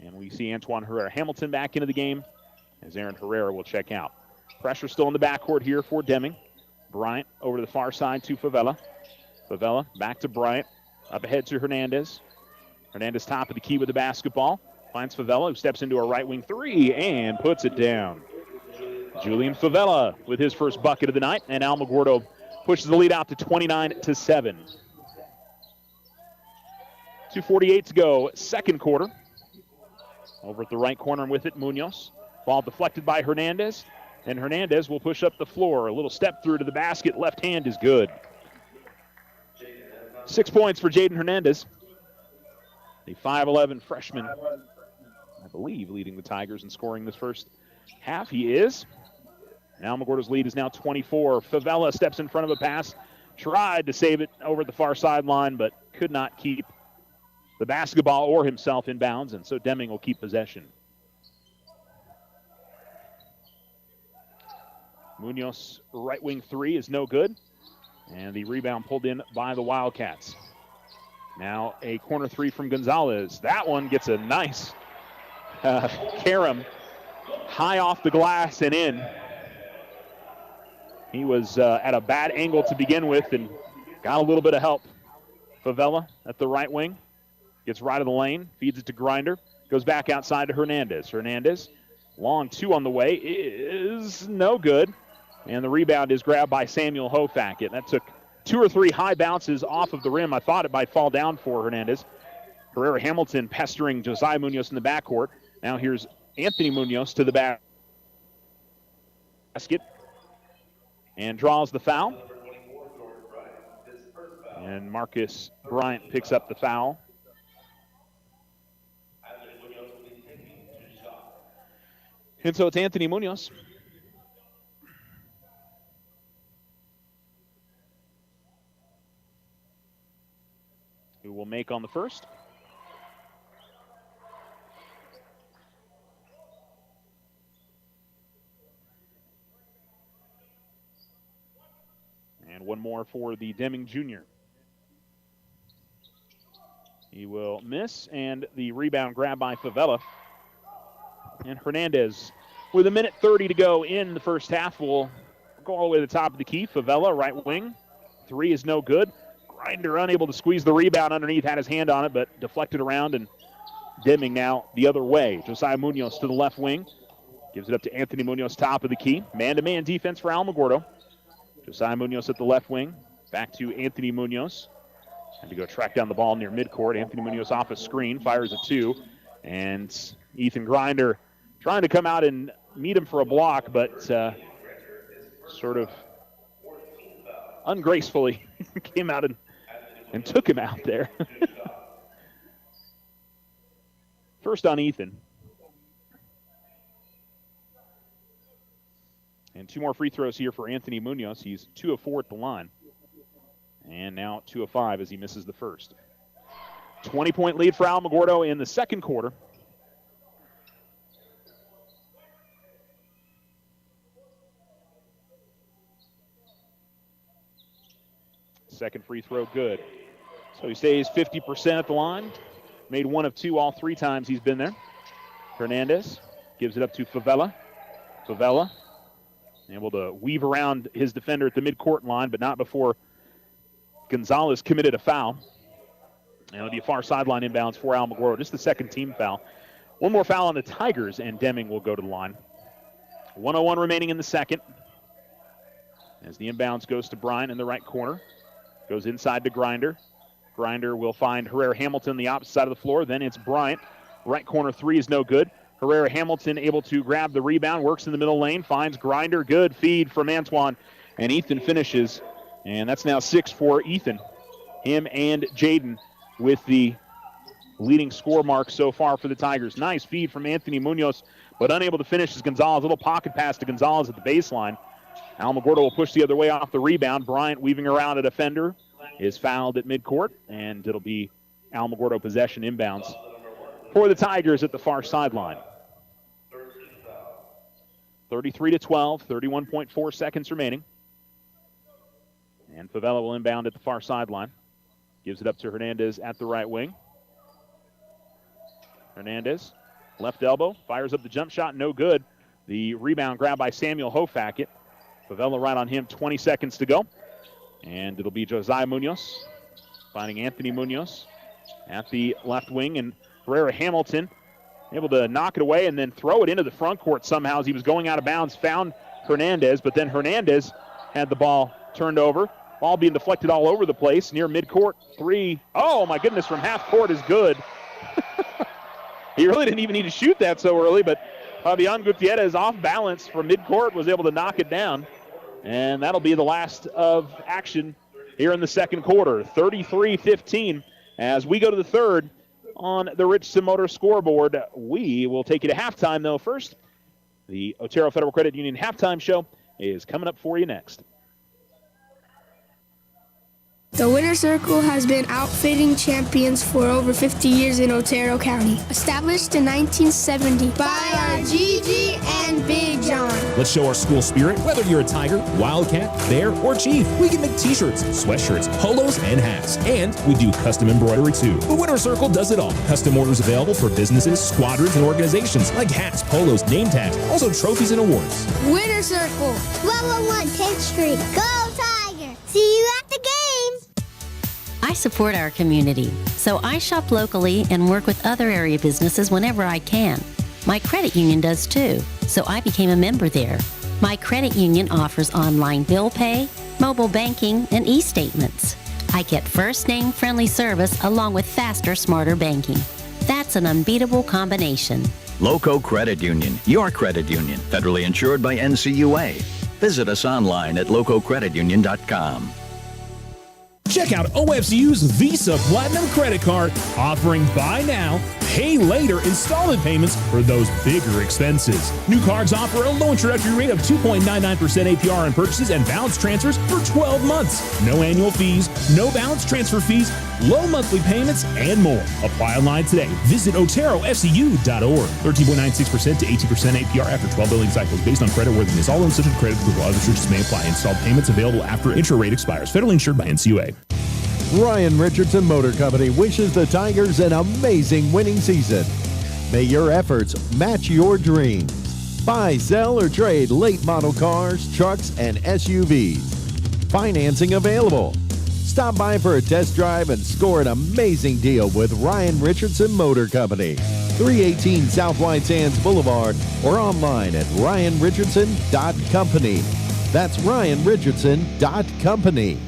And we see Antoine Herrera Hamilton back into the game as Aaron Herrera will check out. Pressure still in the backcourt here for Deming. Bryant over to the far side to Favela. Favela back to Bryant. Up ahead to Hernandez. Hernandez top of the key with the basketball. Finds Favela, who steps into a right wing three and puts it down. Julian Favela with his first bucket of the night, and Alamogordo pushes the lead out to 29-7. 2:48 to go, second quarter. Over at the right corner with it, Munoz. Ball deflected by Hernandez, and Hernandez will push up the floor. A little step through to the basket. Left hand is good. 6 points for Jaden Hernandez. The 5'11 freshman, I believe, leading the Tigers in scoring this first half. He is. Now Alamogordo's lead is now 24. Favela steps in front of a pass. Tried to save it over the far sideline, but could not keep the basketball or himself in bounds, and so Deming will keep possession. Munoz right wing three is no good, and the rebound pulled in by the Wildcats. Now a corner three from Gonzalez. That one gets a nice carom high off the glass and in. He was at a bad angle to begin with and got a little bit of help. Favela at the right wing. Gets right of the lane. Feeds it to Grinder. Goes back outside to Hernandez. Hernandez, long two on the way, is no good. And the rebound is grabbed by Samuel Hofackett. That took 2 or 3 high bounces off of the rim. I thought it might fall down for Hernandez. Herrera Hamilton pestering Josiah Munoz in the backcourt. Now here's Anthony Munoz to the basket and draws the foul. And Marcus Bryant picks up the foul. And so it's Anthony Munoz. Who will make on the first. And one more for the Deming Jr. He will miss, and the rebound grab by Favela. And Hernandez, with 1:30 to go in the first half, will go all the way to the top of the key. Favela, right wing. 3 is no good. Grinder unable to squeeze the rebound underneath, had his hand on it, but deflected around, and Deming now the other way. Josiah Munoz to the left wing. Gives it up to Anthony Munoz, top of the key. Man-to-man defense for Alamogordo. Josiah Munoz at the left wing. Back to Anthony Munoz. Had to go track down the ball near midcourt. Anthony Munoz off a screen, fires a 2. And Ethan Grinder trying to come out and meet him for a block, but sort of ungracefully came out and took him out there. First on Ethan. And 2 more free throws here for Anthony Munoz. He's 2 of 4 at the line. And now 2 of 5 as he misses the first. 20-point lead for Alamogordo in the second quarter. Second free throw good. So he stays 50% at the line. Made 1 of 2 all 3 times he's been there. Hernandez gives it up to Favela. Favela able to weave around his defender at the midcourt line, but not before Gonzalez committed a foul. And it'll be a far sideline inbounds for Alamogordo. Just the second team foul. One more foul on the Tigers, and Deming will go to the line. 1:01 remaining in the second. As the inbounds goes to Bryant in the right corner. Goes inside to Grinder. Grinder will find Herrera Hamilton the opposite side of the floor. Then it's Bryant. Right corner 3 is no good. Herrera Hamilton able to grab the rebound, works in the middle lane, finds Grinder. Good feed from Antoine, and Ethan finishes. And that's now 6 for Ethan. Him and Jaden with the leading score mark so far for the Tigers. Nice feed from Anthony Munoz, but unable to finish is Gonzalez. Little pocket pass to Gonzalez at the baseline. Alamogordo will push the other way off the rebound. Bryant weaving around a defender is fouled at midcourt, and it'll be Alamogordo possession inbounds for the Tigers at the far sideline. 33-12, 31.4 seconds remaining. And Favela will inbound at the far sideline. Gives it up to Hernandez at the right wing. Hernandez, left elbow, fires up the jump shot, no good. The rebound grabbed by Samuel Hofackett. Favela right on him, 20 seconds to go. And it'll be Josiah Munoz finding Anthony Munoz at the left wing. And Herrera Hamilton able to knock it away and then throw it into the front court somehow as he was going out of bounds. Found Hernandez, but then Hernandez had the ball turned over. Ball being deflected all over the place near midcourt. 3. Oh, my goodness, from half court is good. He really didn't even need to shoot that so early, but Fabian Gutierrez off balance from midcourt was able to knock it down. And that'll be the last of action here in the second quarter. 33-15 as we go to the third on the Richardson Motor scoreboard. We will take you to halftime, though. First, the Otero Federal Credit Union halftime show is coming up for you next. The Winter Circle has been outfitting champions for over 50 years in Otero County. Established in 1970 by our Gigi and Big John. Let's show our school spirit. Whether you're a Tiger, Wildcat, Bear, or Chief, we can make t-shirts, sweatshirts, polos, and hats. And we do custom embroidery too. The Winter Circle does it all. Custom orders available for businesses, squadrons, and organizations like hats, polos, name tags, also trophies and awards. Winter Circle, 1201 10th Street. Go Tiger! See you at the game! I support our community, so I shop locally and work with other area businesses whenever I can. My credit union does too, so I became a member there. My credit union offers online bill pay, mobile banking, and e-statements. I get first name friendly service along with faster, smarter banking. That's an unbeatable combination. Loco Credit Union, your credit union, federally insured by NCUA. Visit us online at lococreditunion.com. Check out OFCU's Visa Platinum Credit Card, offering buy now, pay later installment payments for those bigger expenses. New cards offer a low introductory rate of 2.99% APR on purchases and balance transfers for 12 months. No annual fees, no balance transfer fees, low monthly payments, and more. Apply online today. Visit OteroFCU.org. 13.96% to 18% APR after 12 billing cycles based on creditworthiness. All loans subject to credit approval. Other restrictions may apply. Installed payments available after intro rate expires. Federally insured by NCUA. Ryan Richardson Motor Company wishes the Tigers an amazing winning season. May your efforts match your dreams. Buy, sell, or trade late model cars, trucks, and SUVs. Financing available. Stop by for a test drive and score an amazing deal with Ryan Richardson Motor Company. 318 South White Sands Boulevard or online at ryanrichardson.company. That's ryanrichardson.company.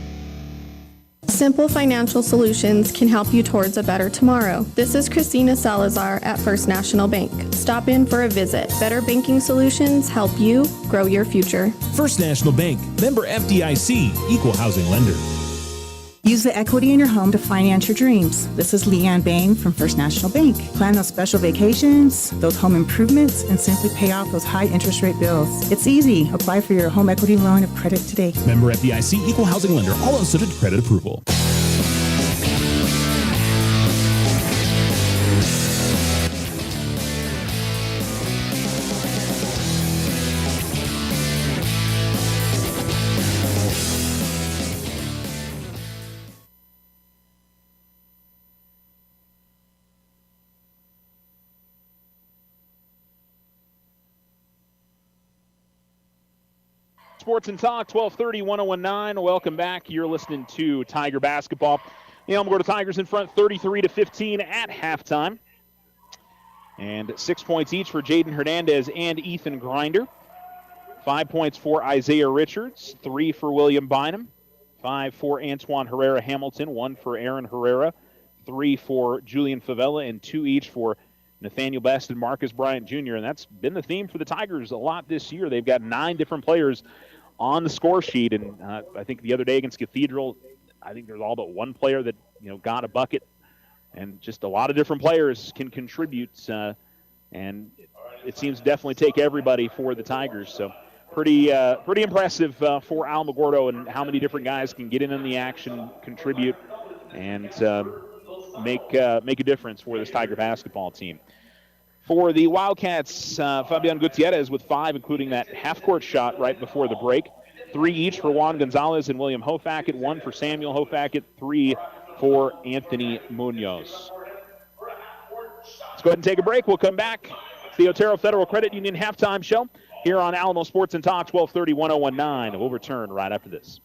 Simple Financial Solutions can help you towards a better tomorrow. This is Christina Salazar at First National Bank. Stop in for a visit. Better banking solutions help you grow your future. First National Bank, member FDIC, equal housing lender. Use the equity in your home to finance your dreams. This is Leanne Bain from First National Bank. Plan those special vacations, those home improvements, and simply pay off those high interest rate bills. It's easy. Apply for your home equity line of credit today. Member FDIC, equal housing lender. All loans subject to credit approval. Sports and Talk, 1230, 1019. Welcome back. You're listening to Tiger Basketball. The Alamogordo Tigers in front 33-15 at halftime. And 6 points each for Jaden Hernandez and Ethan Grinder. 5 points for Isaiah Richards, 3 for William Bynum, 5 for Antoine Herrera Hamilton, 1 for Aaron Herrera, 3 for Julian Favela, and 2 each for Nathaniel Best and Marcus Bryant Jr. And that's been the theme for the Tigers a lot this year. They've got 9 different players on the score sheet, and I think the other day against Cathedral, I think there's all but one player that got a bucket, and just a lot of different players can contribute, and it seems to definitely take everybody for the Tigers. So pretty impressive for Alamogordo and how many different guys can get in the action, contribute, and make a difference for this Tiger basketball team. For the Wildcats, Fabian Gutierrez with 5, including that half-court shot right before the break. 3 each for Juan Gonzalez and William Hofackett, 1 for Samuel Hofackett, 3 for Anthony Munoz. Let's go ahead and take a break. We'll come back. It's the Otero Federal Credit Union halftime show here on Alamo Sports and Talk, 1230, 1019. We'll return right after this.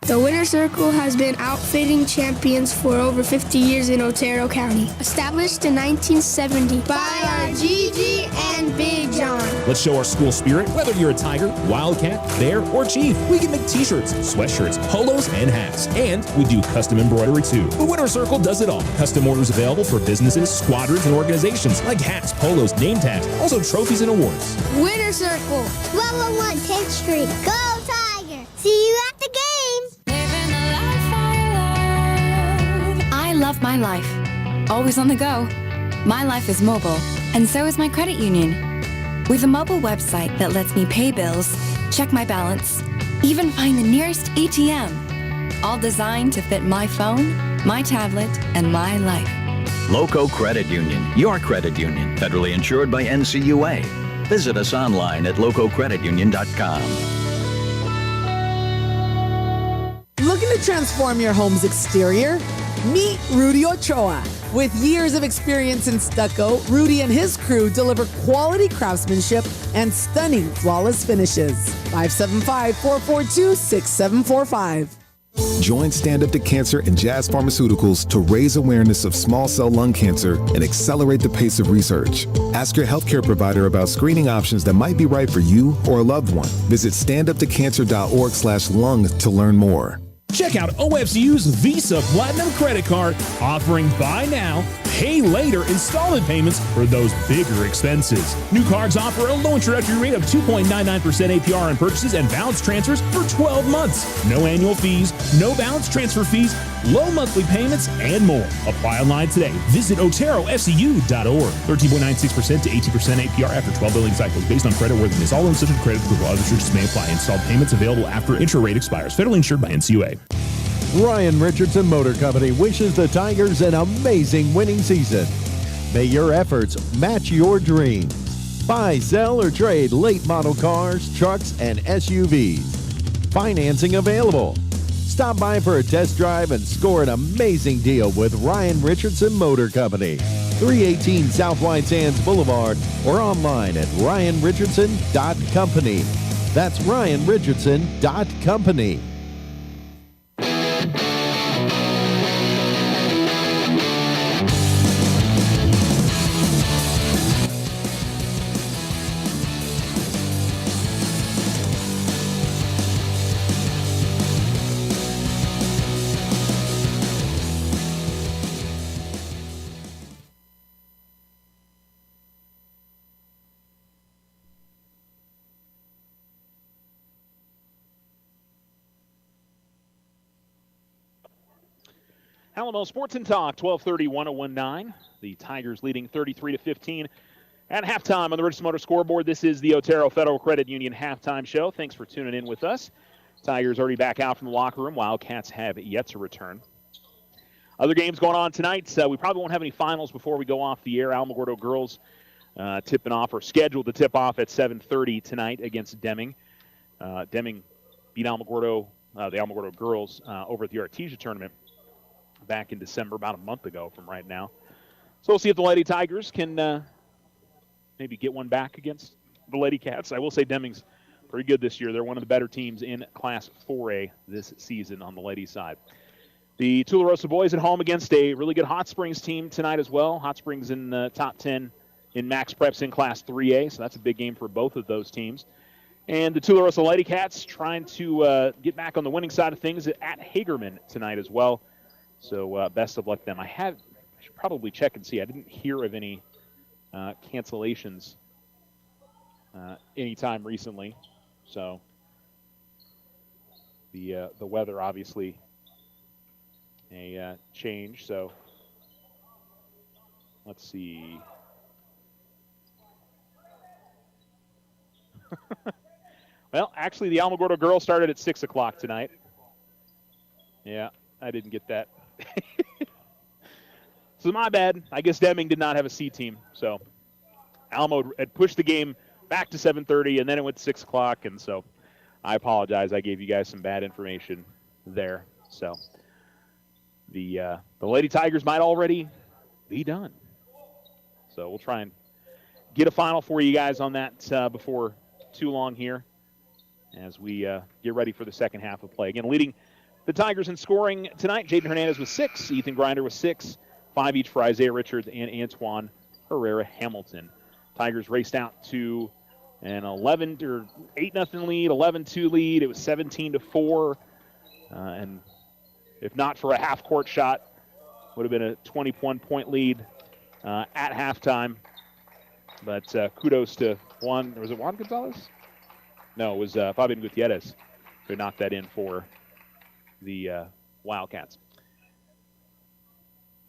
The Winter Circle has been outfitting champions for over 50 years in Otero County. Established in 1970 by our Gigi and Big John. Let's show our school spirit. Whether you're a Tiger, Wildcat, Bear, or Chief, we can make t-shirts, sweatshirts, polos, and hats. And we do custom embroidery too. The Winter Circle does it all. Custom orders available for businesses, squadrons, and organizations like hats, polos, name tags, also trophies and awards. Winter Circle, 1201 10th Street. Go Tiger! See you at the game! I love my life. Always on the go. My life is mobile, and so is my credit union. With a mobile website that lets me pay bills, check my balance, even find the nearest ATM, all designed to fit my phone, my tablet, and my life. Loco Credit Union, your credit union, federally insured by NCUA. Visit us online at lococreditunion.com. Looking to transform your home's exterior? Meet Rudy Ochoa. With years of experience in stucco, Rudy and his crew deliver quality craftsmanship and stunning flawless finishes. 575-442-6745. Join Stand Up to Cancer and Jazz Pharmaceuticals to raise awareness of small cell lung cancer and accelerate the pace of research. Ask your healthcare provider about screening options that might be right for you or a loved one. Visit standuptocancer.org/lung to learn more. Check out OFCU's Visa Platinum Credit Card, offering buy now, pay later installment payments for those bigger expenses. New cards offer a low introductory rate of 2.99% APR on purchases and balance transfers for 12 months. No annual fees, no balance transfer fees, low monthly payments, and more. Apply online today. Visit oterofcu.org. 13.96% to 18% APR after 12 billing cycles based on creditworthiness. All loans subject to credit approval. Other restrictions may apply. Installed payments available after intro rate expires. Federally insured by NCUA. Ryan Richardson Motor Company wishes the Tigers an amazing winning season. May your efforts match your dreams. Buy, sell, or trade late model cars, trucks, and SUVs. Financing available. Stop by for a test drive and score an amazing deal with Ryan Richardson Motor Company. 318 South White Sands Boulevard or online at ryanrichardson.company. That's ryanrichardson.company. Alamo Sports and Talk, 1230, 1019. The Tigers leading 33-15 at halftime on the Richardson Motor scoreboard. This is the Otero Federal Credit Union halftime show. Thanks for tuning in with us. Tigers already back out from the locker room. Wildcats have yet to return. Other games going on tonight. We probably won't have any finals before we go off the air. Alamogordo girls tipping off or scheduled to tip off at 7:30 tonight against Deming. Deming beat Alamogordo, the Alamogordo girls, over at the Artesia tournament back in December, about a month ago from right now. So we'll see if the Lady Tigers can maybe get one back against the Lady Cats. I will say Deming's pretty good this year. They're one of the better teams in Class 4A this season on the ladies' side. The Tularosa boys at home against a really good Hot Springs team tonight as well. Hot Springs in the top 10 in Max Preps in Class 3A, so that's a big game for both of those teams. And the Tularosa Lady Cats trying to get back on the winning side of things at Hagerman tonight as well. So best of luck to them. I should probably check and see. I didn't hear of any cancellations anytime recently. So the weather obviously a change. So let's see. Well, actually, the Alamogordo girls started at 6 o'clock tonight. Yeah, I didn't get that. So my bad. I guess Deming did not have a C team. So Alamo had pushed the game back to 7:30, and then it went to 6 o'clock. And so I apologize. I gave you guys some bad information there. So the Lady Tigers might already be done. So we'll try and get a final for you guys on that before too long here as we get ready for the second half of play. Again, leading the Tigers in scoring tonight, Jaden Hernandez with 6, Ethan Grinder with 6, 5 each for Isaiah Richards and Antoine Herrera-Hamilton. Tigers raced out to an 8-0 lead, 11-2 lead. It was 17-4, and if not for a half-court shot, would have been a 21-point lead at halftime. But kudos to Juan Gonzalez? No, it was Fabian Gutierrez who knocked that in for the Wildcats.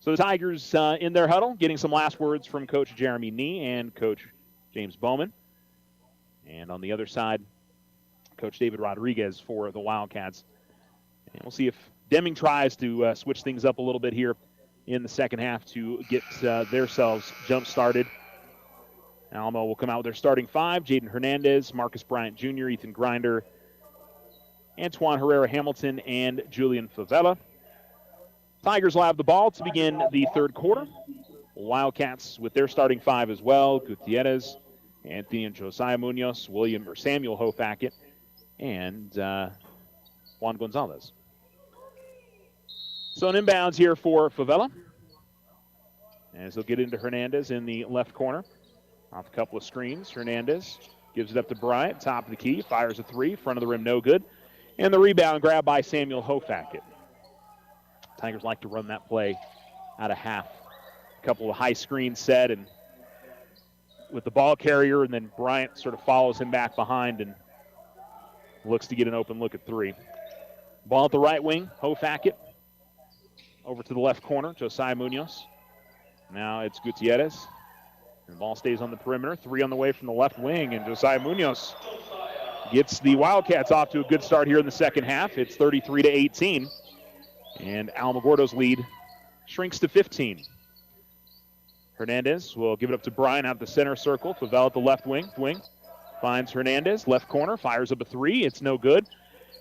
So the Tigers in their huddle, getting some last words from Coach Jeremy Nee and Coach James Bowman. And on the other side, Coach David Rodriguez for the Wildcats. And we'll see if Deming tries to switch things up a little bit here in the second half to get themselves jump-started. Alamo will come out with their starting five: Jaden Hernandez, Marcus Bryant Jr., Ethan Grinder, Antoine Herrera-Hamilton, and Julian Favela. Tigers will have the ball to begin the third quarter. Wildcats with their starting five as well: Gutierrez, Anthony and Josiah Munoz, Samuel Hofackett, and Juan Gonzalez. So an inbounds here for Favela, as they'll get into Hernandez in the left corner. Off a couple of screens, Hernandez gives it up to Bryant, top of the key, fires a three, front of the rim, no good. And the rebound grabbed by Samuel Hofackett. Tigers like to run that play out of half. A couple of high screens set, and with the ball carrier, and then Bryant sort of follows him back behind and looks to get an open look at three. Ball at the right wing, Hofackett. Over to the left corner, Josiah Munoz. Now it's Gutierrez. And the ball stays on the perimeter. Three on the way from the left wing, and Josiah Munoz gets the Wildcats off to a good start here in the second half. It's 33-18, and Alamogordo's lead shrinks to 15. Hernandez will give it up to Bryant out of the center circle. Favela at the left wing. Finds Hernandez, left corner, fires up a three. It's no good.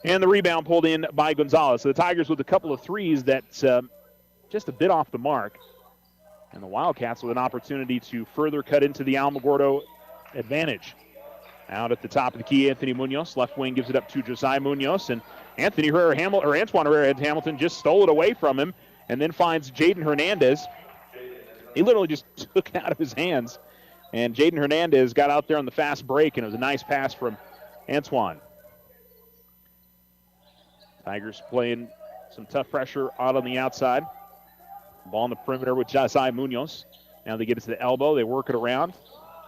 And the rebound pulled in by Gonzalez. So the Tigers with a couple of threes that's just a bit off the mark. And the Wildcats with an opportunity to further cut into the Alamogordo advantage. Out at the top of the key, Anthony Munoz. Left wing gives it up to Josiah Munoz. And Antoine Herrera-Hamilton just stole it away from him and then finds Jaden Hernandez. He literally just took it out of his hands. And Jaden Hernandez got out there on the fast break, and it was a nice pass from Antoine. Tigers playing some tough pressure out on the outside. Ball on the perimeter with Josiah Munoz. Now they get it to the elbow. They work it around.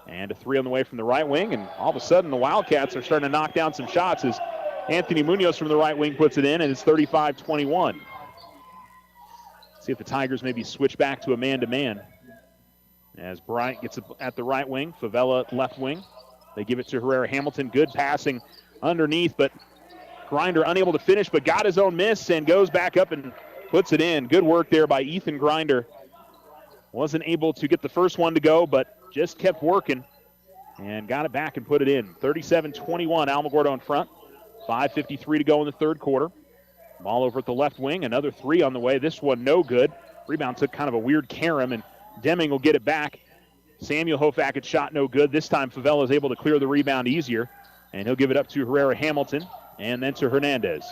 And a three on the way from the right wing. And all of a sudden, the Wildcats are starting to knock down some shots as Anthony Munoz from the right wing puts it in, and it's 35-21. See if the Tigers maybe switch back to a man-to-man. As Bryant gets it at the right wing, Favela left wing. They give it to Herrera-Hamilton. Good passing underneath, but Grinder unable to finish, but got his own miss and goes back up and puts it in. Good work there by Ethan Grinder. Wasn't able to get the first one to go, but just kept working and got it back and put it in. 37-21, Alamogordo in front. 5:53 to go in the third quarter. Ball over at the left wing. Another three on the way. This one no good. Rebound took kind of a weird carom, and Deming will get it back. Samuel Hofackett's shot no good. This time Favela is able to clear the rebound easier, and he'll give it up to Herrera-Hamilton and then to Hernandez.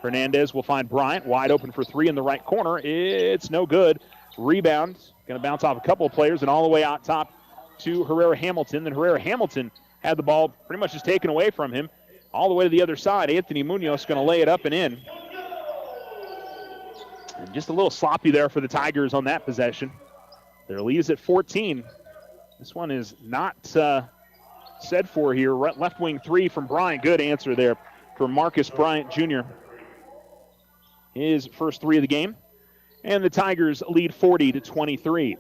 Hernandez will find Bryant wide open for three in the right corner. It's no good. Rebound going to bounce off a couple of players and all the way out top to Herrera-Hamilton. Then Herrera-Hamilton had the ball pretty much just taken away from him. All the way to the other side. Anthony Munoz going to lay it up and in. And just a little sloppy there for the Tigers on that possession. Their lead is at 14. This one is not said for here. Left wing three from Bryant. Good answer there from Marcus Bryant Jr. His first three of the game. And the Tigers lead 40-23.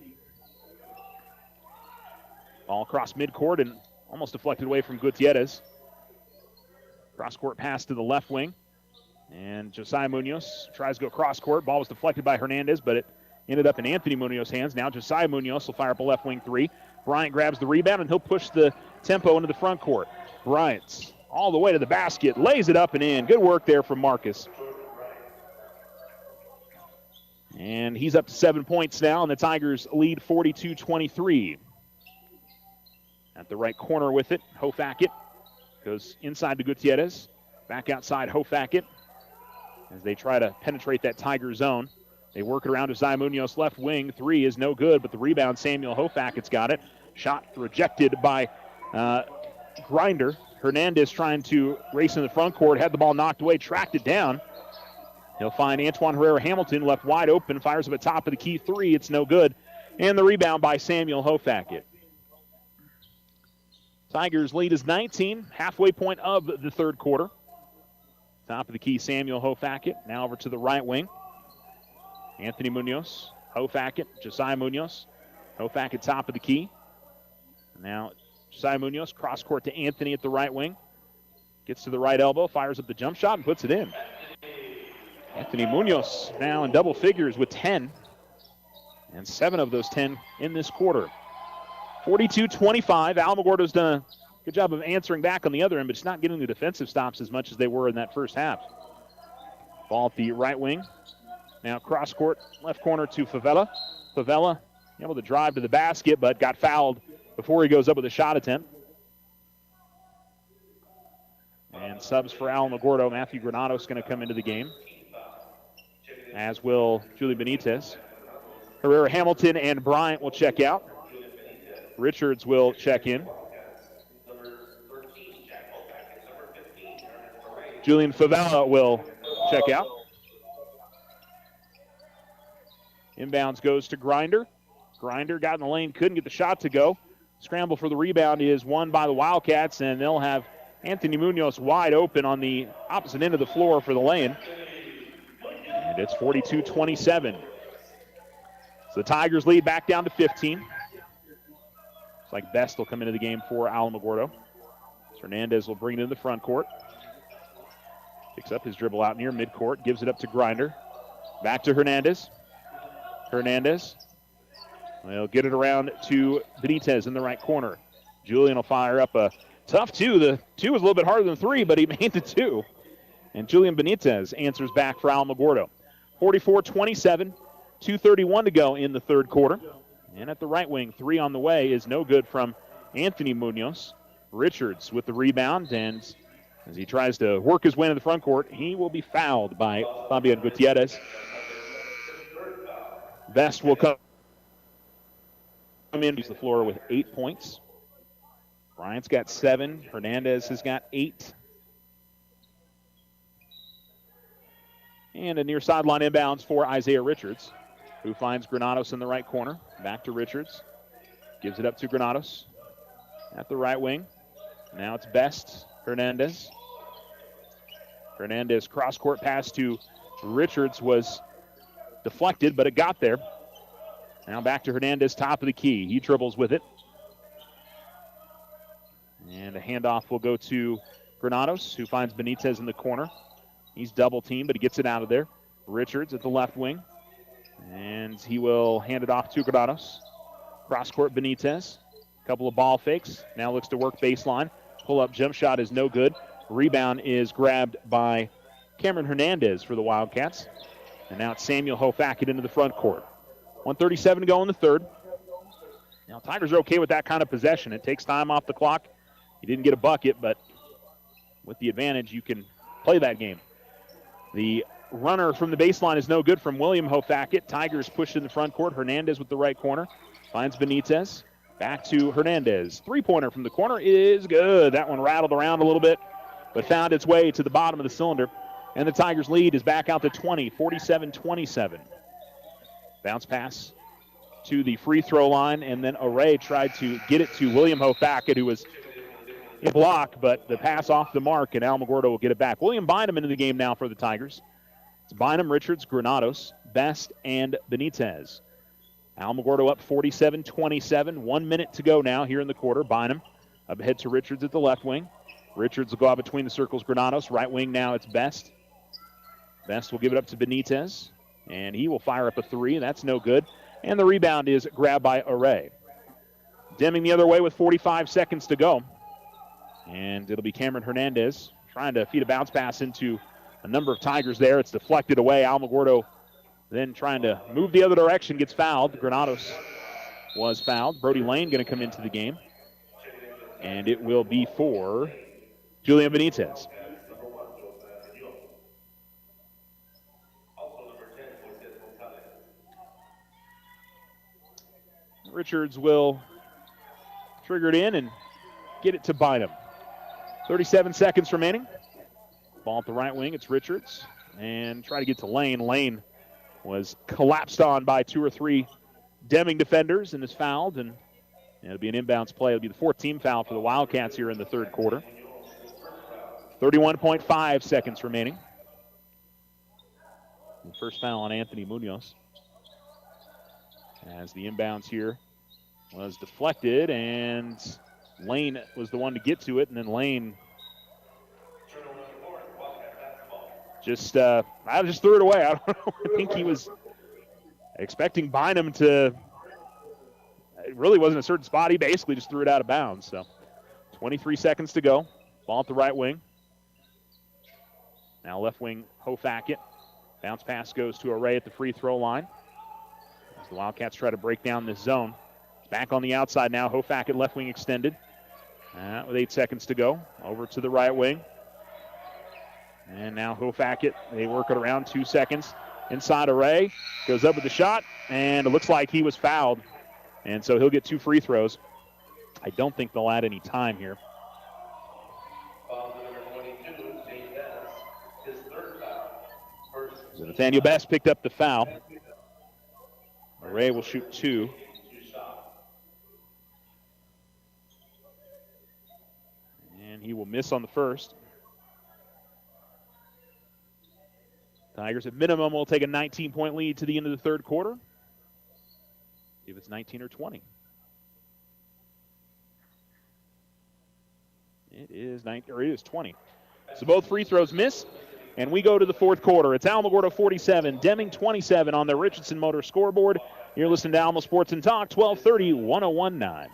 Ball across midcourt and almost deflected away from Gutierrez. Cross-court pass to the left wing. And Josiah Munoz tries to go cross-court. Ball was deflected by Hernandez, but it ended up in Anthony Munoz's hands. Now Josiah Munoz will fire up a left wing three. Bryant grabs the rebound, and he'll push the tempo into the front court. Bryant all the way to the basket, lays it up and in. Good work there from Marcus. And he's up to 7 points now, and the Tigers lead 42-23. At the right corner with it, Hofackett goes inside to Gutierrez. Back outside Hofackett as they try to penetrate that Tiger zone. They work it around to Josiah Munoz left wing. Three is no good, but the rebound, Samuel Hofackett's got it. Shot rejected by Grinder. Hernandez trying to race in the front court, had the ball knocked away, tracked it down. He'll find Antoine Herrera-Hamilton left wide open, fires up at top of the key three. It's no good. And the rebound by Samuel Hofackett. Tigers lead is 19, halfway point of the third quarter. Top of the key, Samuel Hofackett. Now over to the right wing. Anthony Munoz, Hofackett, Josiah Munoz. Hofackett top of the key. Now Josiah Munoz, cross court to Anthony at the right wing. Gets to the right elbow, fires up the jump shot, and puts it in. Anthony Munoz now in double figures with 10. And 7 of those 10 in this quarter. 42-25. Alamogordo's done a good job of answering back on the other end, but it's not getting the defensive stops as much as they were in that first half. Ball at the right wing. Now cross court, left corner to Favela. Favela able to drive to the basket, but got fouled before he goes up with a shot attempt. And subs for Alamogordo. Matthew Granados going to come into the game, as will Julian Benitez. Herrera, Hamilton, and Bryant will check out. Richards will check in. Julian Favela will check out. Inbounds goes to Grinder. Grinder got in the lane, couldn't get the shot to go. Scramble for the rebound is won by the Wildcats, and they'll have Anthony Munoz wide open on the opposite end of the floor for the lay-in. And it's 42-27. So the Tigers lead back down to 15. Looks like Best will come into the game for Alamogordo. Hernandez will bring it in the front court. Picks up his dribble out near midcourt, gives it up to Grinder. Back to Hernandez. Hernandez will get it around to Benitez in the right corner. Julian will fire up a tough 2. The 2 was a little bit harder than 3, but he made the 2. And Julian Benitez answers back for Alamogordo. 44-27, 2:31 to go in the third quarter. And at the right wing, 3 on the way is no good from Anthony Munoz. Richards with the rebound, and as he tries to work his way into the front court, he will be fouled by Fabian Gutierrez. Best will come in, use the floor with 8 points. Bryant's got 7. Hernandez has got 8. And a near sideline inbounds for Isaiah Richards, who finds Granados in the right corner. Back to Richards. Gives it up to Granados at the right wing. Now it's Best. Hernandez. Hernandez cross-court pass to Richards was deflected, but it got there. Now back to Hernandez, top of the key. He dribbles with it. And a handoff will go to Granados, who finds Benitez in the corner. He's double-teamed, but he gets it out of there. Richards at the left wing. And he will hand it off to Granados. Cross-court Benitez. A couple of ball fakes. Now looks to work baseline. Pull-up jump shot is no good. Rebound is grabbed by Cameron Hernandez for the Wildcats. And now it's Samuel Hofackett into the front court. 1:37 to go in the third. Now Tigers are okay with that kind of possession. It takes time off the clock. He didn't get a bucket, but with the advantage, you can play that game. The runner from the baseline is no good from William Hofackett. Tigers pushed in the front court. Hernandez with the right corner. Finds Benitez. Back to Hernandez. Three-pointer from the corner is good. That one rattled around a little bit, but found its way to the bottom of the cylinder. And the Tigers' lead is back out to 20, 47-27. Bounce pass to the free throw line, and then Array tried to get it to William Hofackett, who was in block, but the pass off the mark, and Alamogordo will get it back. William Bynum into the game now for the Tigers. It's Bynum, Richards, Granados, Best, and Benitez. Alamogordo up 47-27. 1 minute to go now here in the quarter. Bynum up ahead to Richards at the left wing. Richards will go out between the circles. Granados, right wing now it's Best. Best will give it up to Benitez, and he will fire up a 3. That's no good. And the rebound is grabbed by Array. Deming the other way with 45 seconds to go. And it'll be Cameron Hernandez trying to feed a bounce pass into a number of Tigers there. It's deflected away. Alamogordo then trying to move the other direction, gets fouled. Granados was fouled. Brody Lane going to come into the game. And it will be for Julian Benitez. Richards will trigger it in and get it to Bynum. 37 seconds remaining. Ball at the right wing. It's Richards. And try to get to Lane. Lane was collapsed on by 2 or 3 Deming defenders and is fouled. And it'll be an inbounds play. It'll be the 14th foul for the Wildcats here in the third quarter. 31.5 seconds remaining. The first foul on Anthony Munoz. As the inbounds here was deflected, and Lane was the one to get to it, and then Lane just I just threw it away. I don't know. I think he was expecting Bynum to. It really wasn't a certain spot. He basically just threw it out of bounds. So 23 seconds to go. Ball at the right wing. Now left wing Hofackett. Bounce pass goes to Array at the free throw line. As the Wildcats try to break down this zone. Back on the outside now. Hofackett left wing extended. With 8 seconds to go. Over to the right wing. And now Hofackett, they work it around. 2 seconds. Inside Array. Goes up with the shot. And it looks like he was fouled. And so he'll get 2 free throws. I don't think they'll add any time here. So Nathaniel Best picked up the foul. Array will shoot 2. And he will miss on the first. Tigers at minimum will take a 19-point lead to the end of the third quarter. See if it's 19 or 20. It is 20. So both free throws miss, and we go to the fourth quarter. It's Alamogordo 47, Deming 27 on the Richardson Motor scoreboard. You're listening to Alamo Sports and Talk, 1230, 101.9.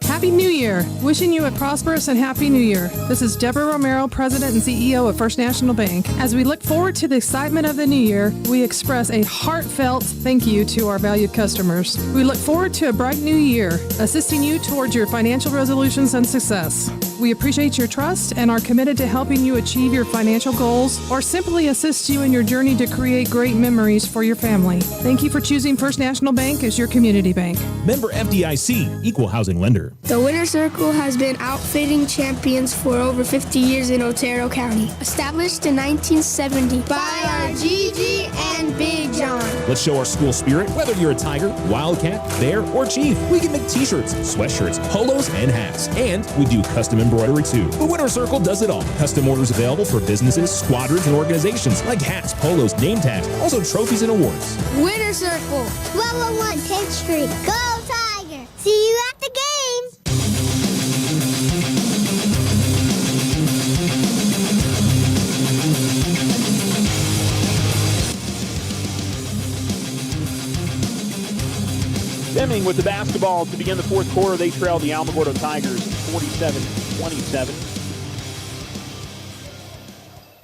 Happy New Year! Wishing you a prosperous and happy New Year. This is Deborah Romero, President and CEO of First National Bank. As we look forward to the excitement of the new year, we express a heartfelt thank you to our valued customers. We look forward to a bright new year, assisting you towards your financial resolutions and success. We appreciate your trust and are committed to helping you achieve your financial goals or simply assist you in your journey to create great memories for your family. Thank you for choosing First National Bank as your community bank. Member FDIC, Equal Housing Lender. The Winner Circle has been outfitting champions for over 50 years in Otero County. Established in 1970 by our Gigi and Big John. Let's show our school spirit, whether you're a Tiger, Wildcat, Bear, or Chief. We can make t-shirts, sweatshirts, polos, and hats. And we do custom embroidery too. The Winner Circle does it all. Custom orders available for businesses, squadrons, and organizations like hats, polos, name tags, also trophies and awards. Winner Circle, 1201 10th Street. Go Tiger! See you at the game! Deming with the basketball to begin the fourth quarter. They trail the Alamogordo Tigers 47-27.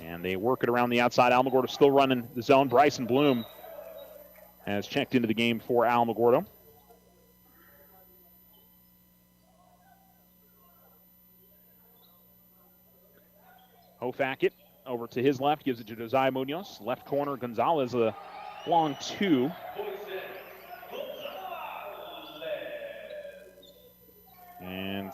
And they work it around the outside. Alamogordo still running the zone. Bryson Bloom has checked into the game for Alamogordo. Hofackett over to his left, gives it to Josiah Munoz. Left corner, Gonzalez, a long 2. And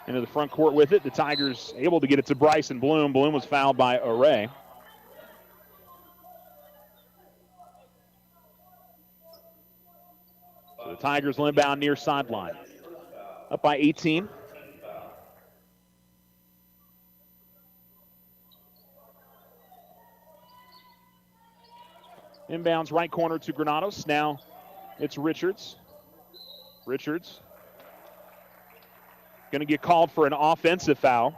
into the front court with it. The Tigers able to get it to Bryson Bloom. Bloom was fouled by Array. So the Tigers inbound near sideline. Up by 18. Inbounds right corner to Granados. Now it's Richards. Richards going to get called for an offensive foul.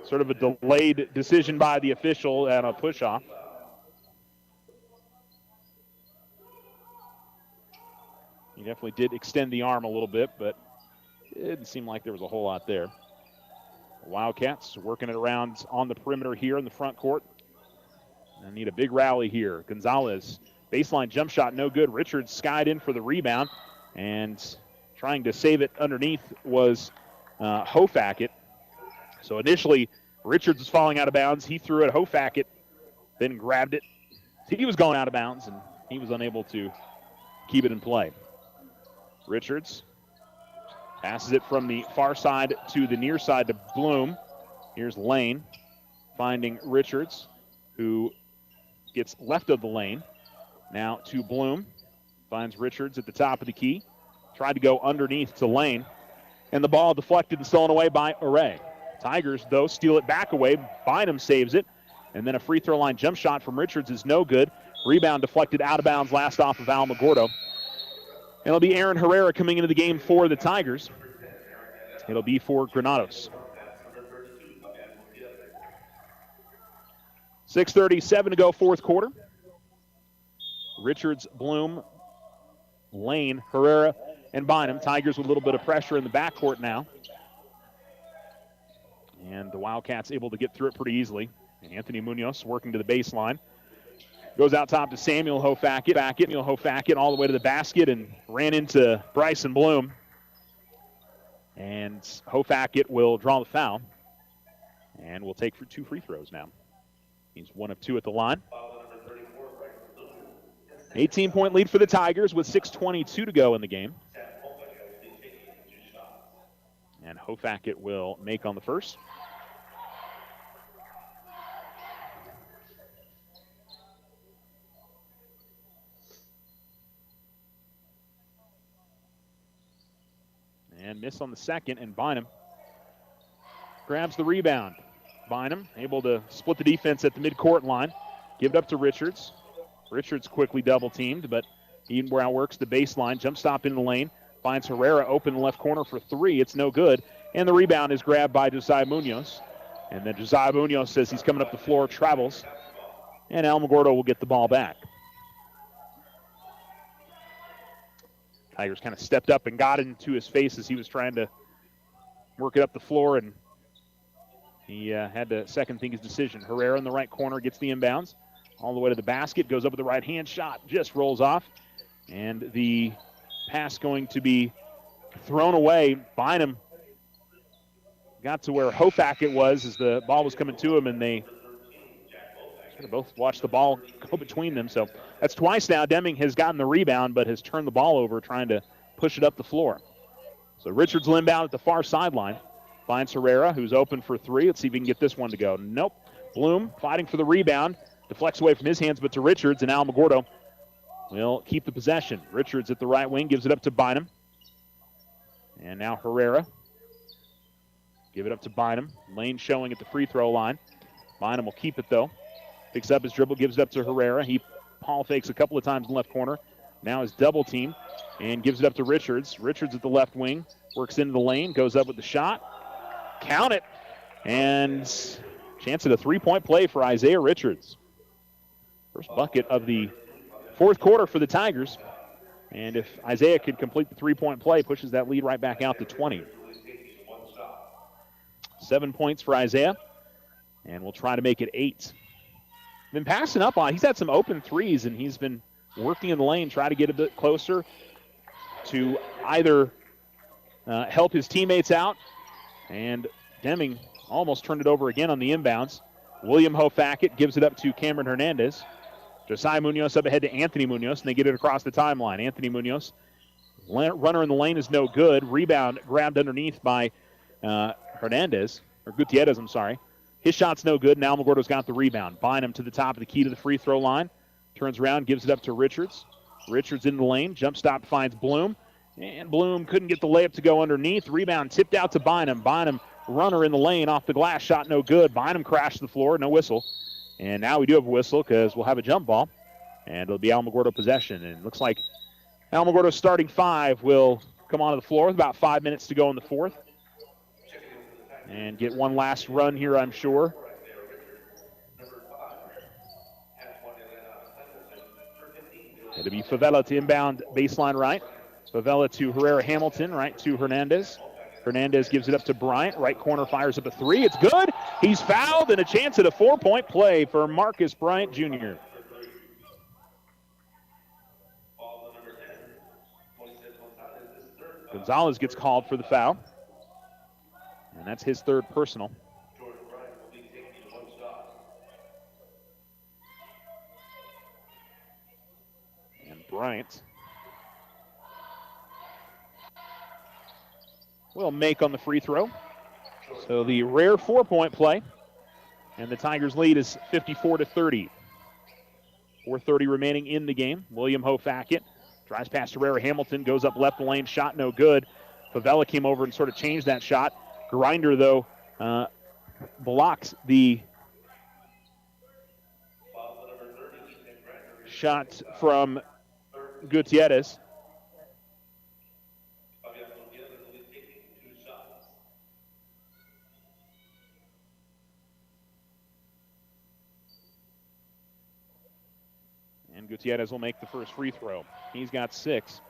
Sort of a delayed decision by the official and a push-off. He definitely did extend the arm a little bit, but it didn't seem like there was a whole lot there. The Wildcats working it around on the perimeter here in the front court. And need a big rally here. Gonzalez, baseline jump shot, no good. Richards skied in for the rebound. And trying to save it underneath was Hofackett. So initially, Richards was falling out of bounds. He threw it. Hofackett then grabbed it. He was going out of bounds, and he was unable to keep it in play. Richards passes it from the far side to the near side to Bloom. Here's Lane finding Richards, who gets left of the lane. Now to Bloom. Finds Richards at the top of the key. Tried to go underneath to Lane. And the ball deflected and stolen away by Array. Tigers, though, steal it back away. Bynum saves it. And then a free throw line jump shot from Richards is no good. Rebound deflected out of bounds last off of Alamogordo. It'll be Aaron Herrera coming into the game for the Tigers. It'll be for Granados. 6:37 to go, fourth quarter. Richards, Bloom, Lane, Herrera, and Bynum. Tigers with a little bit of pressure in the backcourt now. And the Wildcats able to get through it pretty easily. And Anthony Munoz working to the baseline. Goes out top to Samuel Hofackett. Samuel Hofackett all the way to the basket and ran into Bryson Bloom. And Hofackett will draw the foul. And will take for 2 free throws now. He's 1 of 2 at the line. 18-point lead for the Tigers with 6:22 to go in the game. And Hofackett will make on the first. And miss on the second, and Bynum grabs the rebound. Bynum able to split the defense at the midcourt line. Give it up to Richards. Richards quickly double-teamed, but he outworks the baseline. Jump stop in the lane. Finds Herrera open in the left corner for 3. It's no good. And the rebound is grabbed by Josiah Munoz. And then Josiah Munoz says he's coming up the floor, travels. And Alamogordo will get the ball back. Tigers kind of stepped up and got into his face as he was trying to work it up the floor, and he had to second think his decision. Herrera in the right corner gets the inbounds. All the way to the basket, goes up with the right-hand shot, just rolls off. And the pass going to be thrown away. Bynum got to where Hofackett was as the ball was coming to him, and they sort of both watched the ball go between them. So that's twice now. Deming has gotten the rebound, but has turned the ball over trying to push it up the floor. So Richards will inbound at the far sideline. Finds Herrera, who's open for 3. Let's see if he can get this one to go. Nope. Bloom fighting for the rebound. Deflects away from his hands, but to Richards, and Alamogordo will keep the possession. Richards at the right wing gives it up to Bynum. And now Herrera. Give it up to Bynum. Lane showing at the free throw line. Bynum will keep it, though. Picks up his dribble, gives it up to Herrera. He Paul fakes a couple of times in the left corner. Now is double teamed and gives it up to Richards. Richards at the left wing. Works into the lane. Goes up with the shot. Count it. And chance at a 3-point play for Isaiah Richards. First bucket of the fourth quarter for the Tigers. And if Isaiah could complete the 3-point play, pushes that lead right back out to 20. 7 points for Isaiah. And we'll try to make it 8. Been passing up on. He's had some open threes, and he's been working in the lane, try to get a bit closer to either help his teammates out. And Deming almost turned it over again on the inbounds. William Hofackett gives it up to Cameron Hernandez. Josiah Munoz up ahead to Anthony Munoz, and they get it across the timeline. Anthony Munoz, runner in the lane is no good. Rebound grabbed underneath by Hernandez, or Gutierrez, I'm sorry. His shot's no good. Now Alamogordo's got the rebound. Bynum to the top of the key to the free throw line. Turns around, gives it up to Richards. Richards in the lane. Jump stop finds Bloom. And Bloom couldn't get the layup to go underneath. Rebound tipped out to Bynum. Bynum, runner in the lane, off the glass. Shot no good. Bynum crashed to the floor. No whistle. And now we do have a whistle because we'll have a jump ball. And it'll be Alamogordo possession. And it looks like Alamogordo's starting 5 will come onto the floor with about 5 minutes to go in the fourth. And get one last run here, I'm sure. It'll be Favela to inbound baseline right. Favela to Herrera Hamilton, right to Hernandez. Hernandez gives it up to Bryant. Right corner fires up a 3. It's good. He's fouled, and a chance at a 4-point play for Marcus Bryant Jr. Gonzalez gets called for the foul. And that's his third personal. And Bryant will make on the free throw. So the rare 4-point play. And the Tigers' lead is 54-30. 4:30 remaining in the game. William Hofackett drives past Herrera Hamilton, goes up left lane, shot no good. Favela came over and sort of changed that shot. Grinder, though, blocks the shot from Gutierrez. And Gutierrez will make the first free throw. He's got 6.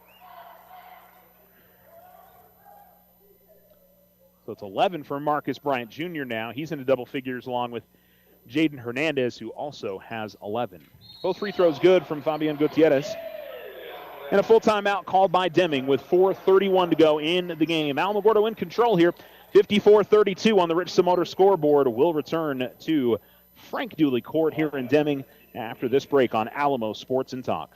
So it's 11 for Marcus Bryant Jr. now. He's into double figures along with Jaden Hernandez, who also has 11. Both free throws good from Fabian Gutierrez. And a full timeout called by Deming with 4:31 to go in the game. Alamogordo in control here. 54-32 on the Richardson Motor scoreboard. We'll return to Frank Dooley Court here in Deming after this break on Alamo Sports and Talk.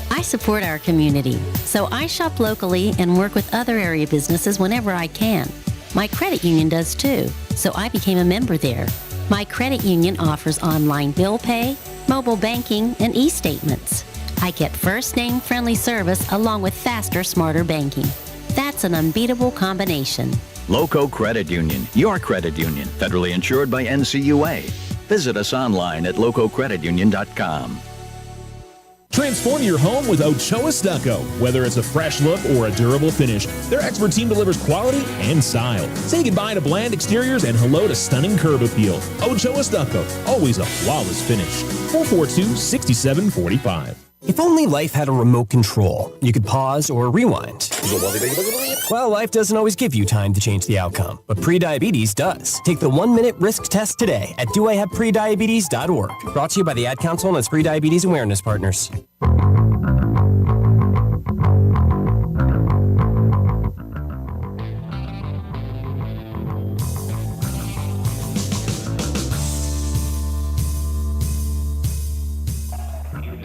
I support our community, so I shop locally and work with other area businesses whenever I can. My credit union does too, so I became a member there. My credit union offers online bill pay, mobile banking, and e-statements. I get first-name friendly service along with faster, smarter banking. That's an unbeatable combination. Loco Credit Union, your credit union, federally insured by NCUA. Visit us online at lococreditunion.com. Transform your home with Ochoa Stucco. Whether it's a fresh look or a durable finish, their expert team delivers quality and style. Say goodbye to bland exteriors and hello to stunning curb appeal. Ochoa Stucco, always a flawless finish. 442-6745. If only life had a remote control, you could pause or rewind. Well, life doesn't always give you time to change the outcome, but prediabetes does. Take the 1-minute risk test today at doihaveprediabetes.org. Brought to you by the Ad Council and its prediabetes awareness partners.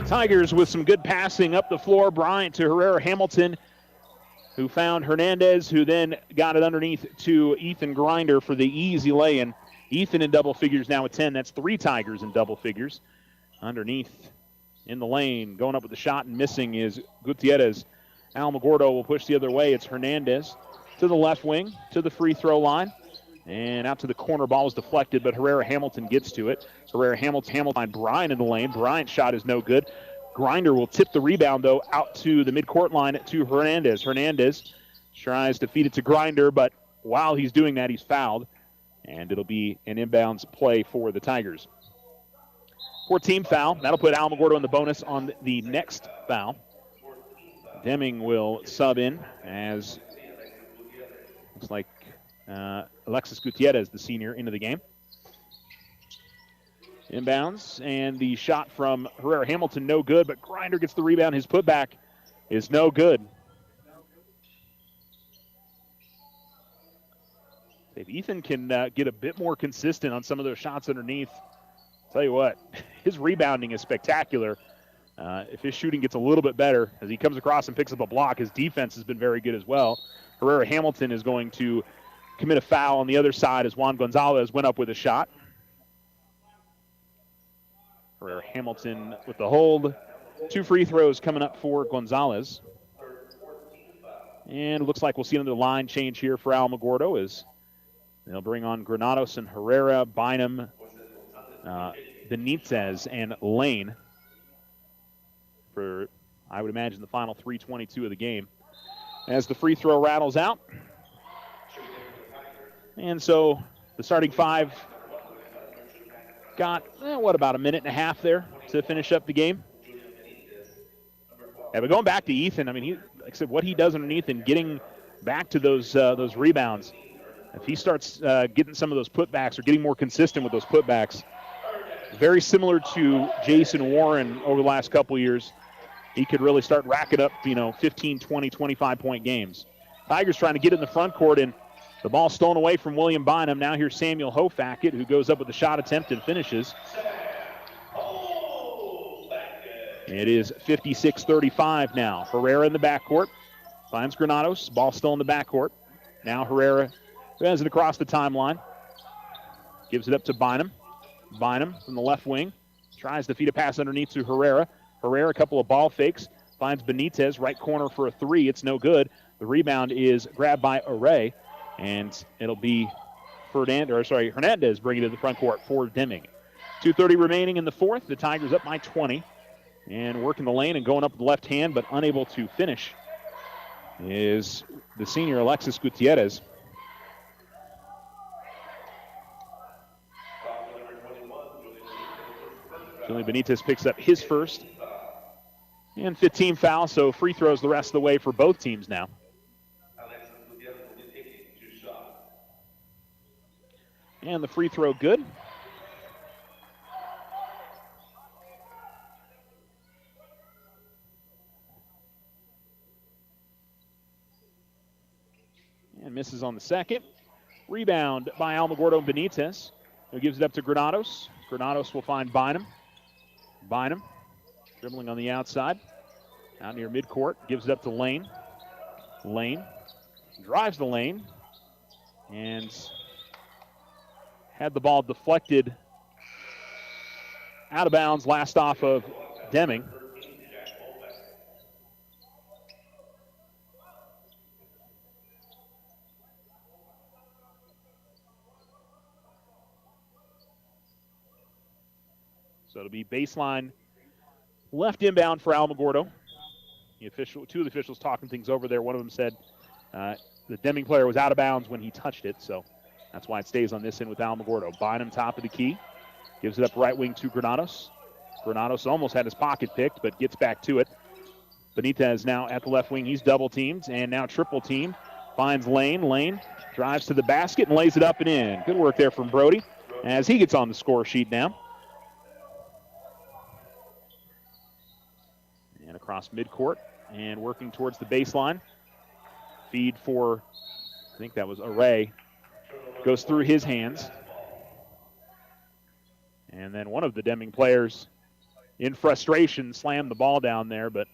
Tigers with some good passing up the floor. Bryant to Herrera Hamilton, who found Hernandez, who then got it underneath to Ethan Grinder for the easy lay-in. Ethan in double figures now with 10. That's 3 Tigers in double figures. Underneath in the lane, going up with the shot and missing is Gutierrez. Alamogordo will push the other way. It's Hernandez to the left wing, to the free throw line. And out to the corner, ball was deflected, but Herrera Hamilton gets to it. Herrera Hamilton, Bryant in the lane. Bryant's shot is no good. Grinder will tip the rebound, though, out to the midcourt line to Hernandez. Hernandez tries to feed it to Grinder, but while he's doing that, he's fouled. And it'll be an inbounds play for the Tigers. 14 foul. That'll put Alamogordo in the bonus on the next foul. Deming will sub in as looks like Alexis Gutierrez, the senior, into the game. Inbounds, and the shot from Herrera Hamilton, no good, but Grinder gets the rebound. His putback is no good. If Ethan can get a bit more consistent on some of those shots underneath, I'll tell you what, his rebounding is spectacular. If his shooting gets a little bit better, as he comes across and picks up a block, his defense has been very good as well. Herrera Hamilton is going to commit a foul on the other side as Juan Gonzalez went up with a shot. Herrera Hamilton with the hold. 2 free throws coming up for Gonzalez. And it looks like we'll see another line change here for Alamogordo as they'll bring on Granados and Herrera, Bynum, Benitez, and Lane for, I would imagine, the final 3:22 of the game. As the free throw rattles out. And so the starting 5 got, about a minute and a half there to finish up the game. Yeah, but going back to Ethan, I mean, like I said, what he does underneath and getting back to those rebounds, if he starts getting some of those putbacks or getting more consistent with those putbacks, very similar to Jason Warren over the last couple years, he could really start racking up, 15, 20, 25-point games. Tigers trying to get in the front court, and the ball stolen away from William Bynum. Now here's Samuel Hofackett, who goes up with the shot attempt and finishes. It is 56-35 now. Herrera in the backcourt. Finds Granados. Ball still in the backcourt. Now Herrera has it across the timeline. Gives it up to Bynum. Bynum from the left wing. Tries to feed a pass underneath to Herrera. Herrera, a couple of ball fakes. Finds Benitez, right corner for a 3. It's no good. The rebound is grabbed by Array. And it'll be Hernandez bringing it to the front court for Deming. 2:30 remaining in the fourth. The Tigers up by 20. And working the lane and going up with the left hand, but unable to finish, is the senior Alexis Gutierrez. Julian Benitez picks up his first. And 15 fouls, so free throws the rest of the way for both teams now. And the free throw good. And misses on the second. Rebound by Alamogordo and Benitez, who gives it up to Granados. Granados will find Bynum. Bynum dribbling on the outside. Out near midcourt. Gives it up to Lane. Lane drives the lane. And had the ball deflected out of bounds last off of Deming. So it'll be baseline left inbound for Alamogordo. Two of the officials talking things over there. One of them said the Deming player was out of bounds when he touched it, so that's why it stays on this end with Alamogordo. Bynum top of the key. Gives it up right wing to Granados. Granados almost had his pocket picked, but gets back to it. Benitez now at the left wing. He's double teamed and now triple teamed. Finds Lane. Lane drives to the basket and lays it up and in. Good work there from Brody as he gets on the score sheet now. And across midcourt and working towards the baseline. Feed for, I think that was Array. Goes through his hands. And then one of the Deming players, in frustration, slammed the ball down there, but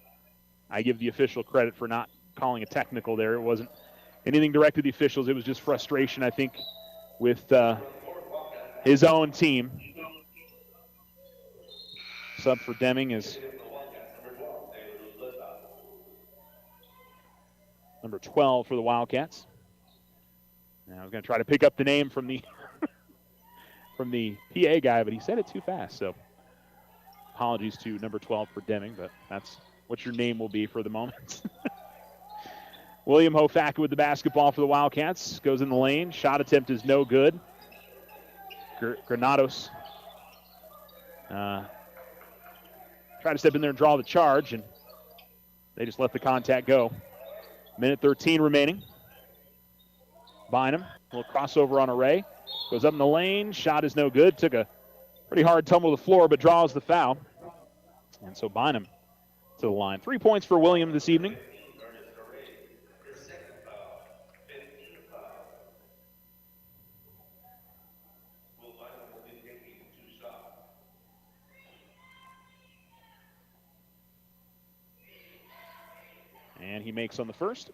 I give the official credit for not calling a technical there. It wasn't anything directed to the officials. It was just frustration, I think, with his own team. Sub for Deming is number 12 for the Wildcats. Now I was going to try to pick up the name from the from the PA guy, but he said it too fast. So apologies to number 12 for Deming, but that's what your name will be for the moment. William Hofaka with the basketball for the Wildcats. Goes in the lane. Shot attempt is no good. Granados try to step in there and draw the charge, and they just let the contact go. Minute 13 remaining. Bynum, a little crossover on Array. Goes up in the lane. Shot is no good. Took a pretty hard tumble to the floor, but draws the foul. And so Bynum to the line. 3 points for William this evening. And he makes on the first.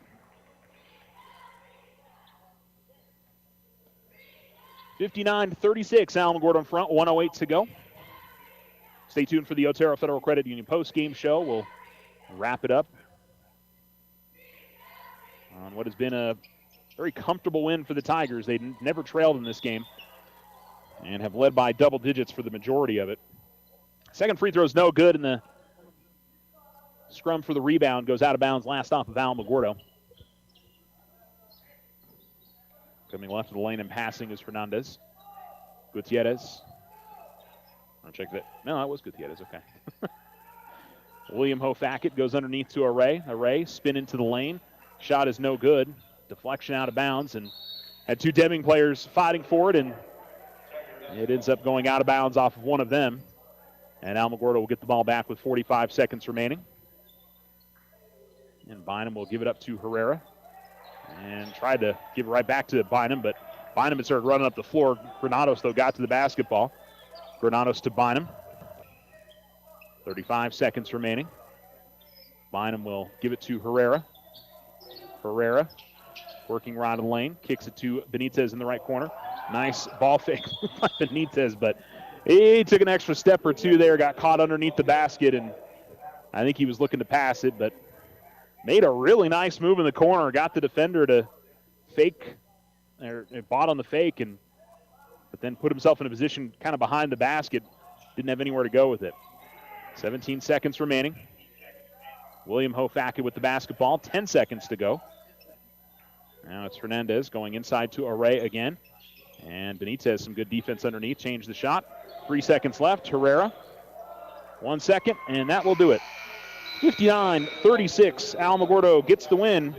(59-36), Alamogordo in front, 1:08 to go. Stay tuned for the Otero Federal Credit Union post-game show. We'll wrap it up on what has been a very comfortable win for the Tigers. They never trailed in this game and have led by double digits for the majority of it. Second free throw is no good, and the scrum for the rebound goes out of bounds last off of Alamogordo. Coming left of the lane and passing is Fernandez. Gutierrez. I'll check that. No, that was Gutierrez. Okay. William Hofaka goes underneath to Array. Array spin into the lane. Shot is no good. Deflection out of bounds, and had two Deming players fighting for it, and it ends up going out of bounds off of one of them. And Alamogordo will get the ball back with 45 seconds remaining. And Bynum will give it up to Herrera. And tried to give it right back to Bynum, but Bynum had started running up the floor. Granados, though, got to the basketball. Granados to Bynum. 35 seconds remaining. Bynum will give it to Herrera. Herrera working right in the lane. Kicks it to Benitez in the right corner. Nice ball fake by Benitez, but he took an extra step or two there, got caught underneath the basket, and I think he was looking to pass it, but made a really nice move in the corner. Got the defender to fake, or bought on the fake, and but then put himself in a position kind of behind the basket. Didn't have anywhere to go with it. 17 seconds remaining. William Hofaka with the basketball. 10 seconds to go. Now it's Hernandez going inside to Array again. And Benitez, some good defense underneath. Change the shot. 3 seconds left. Herrera. 1 second, and that will do it. 59-36. Alamogordo gets the win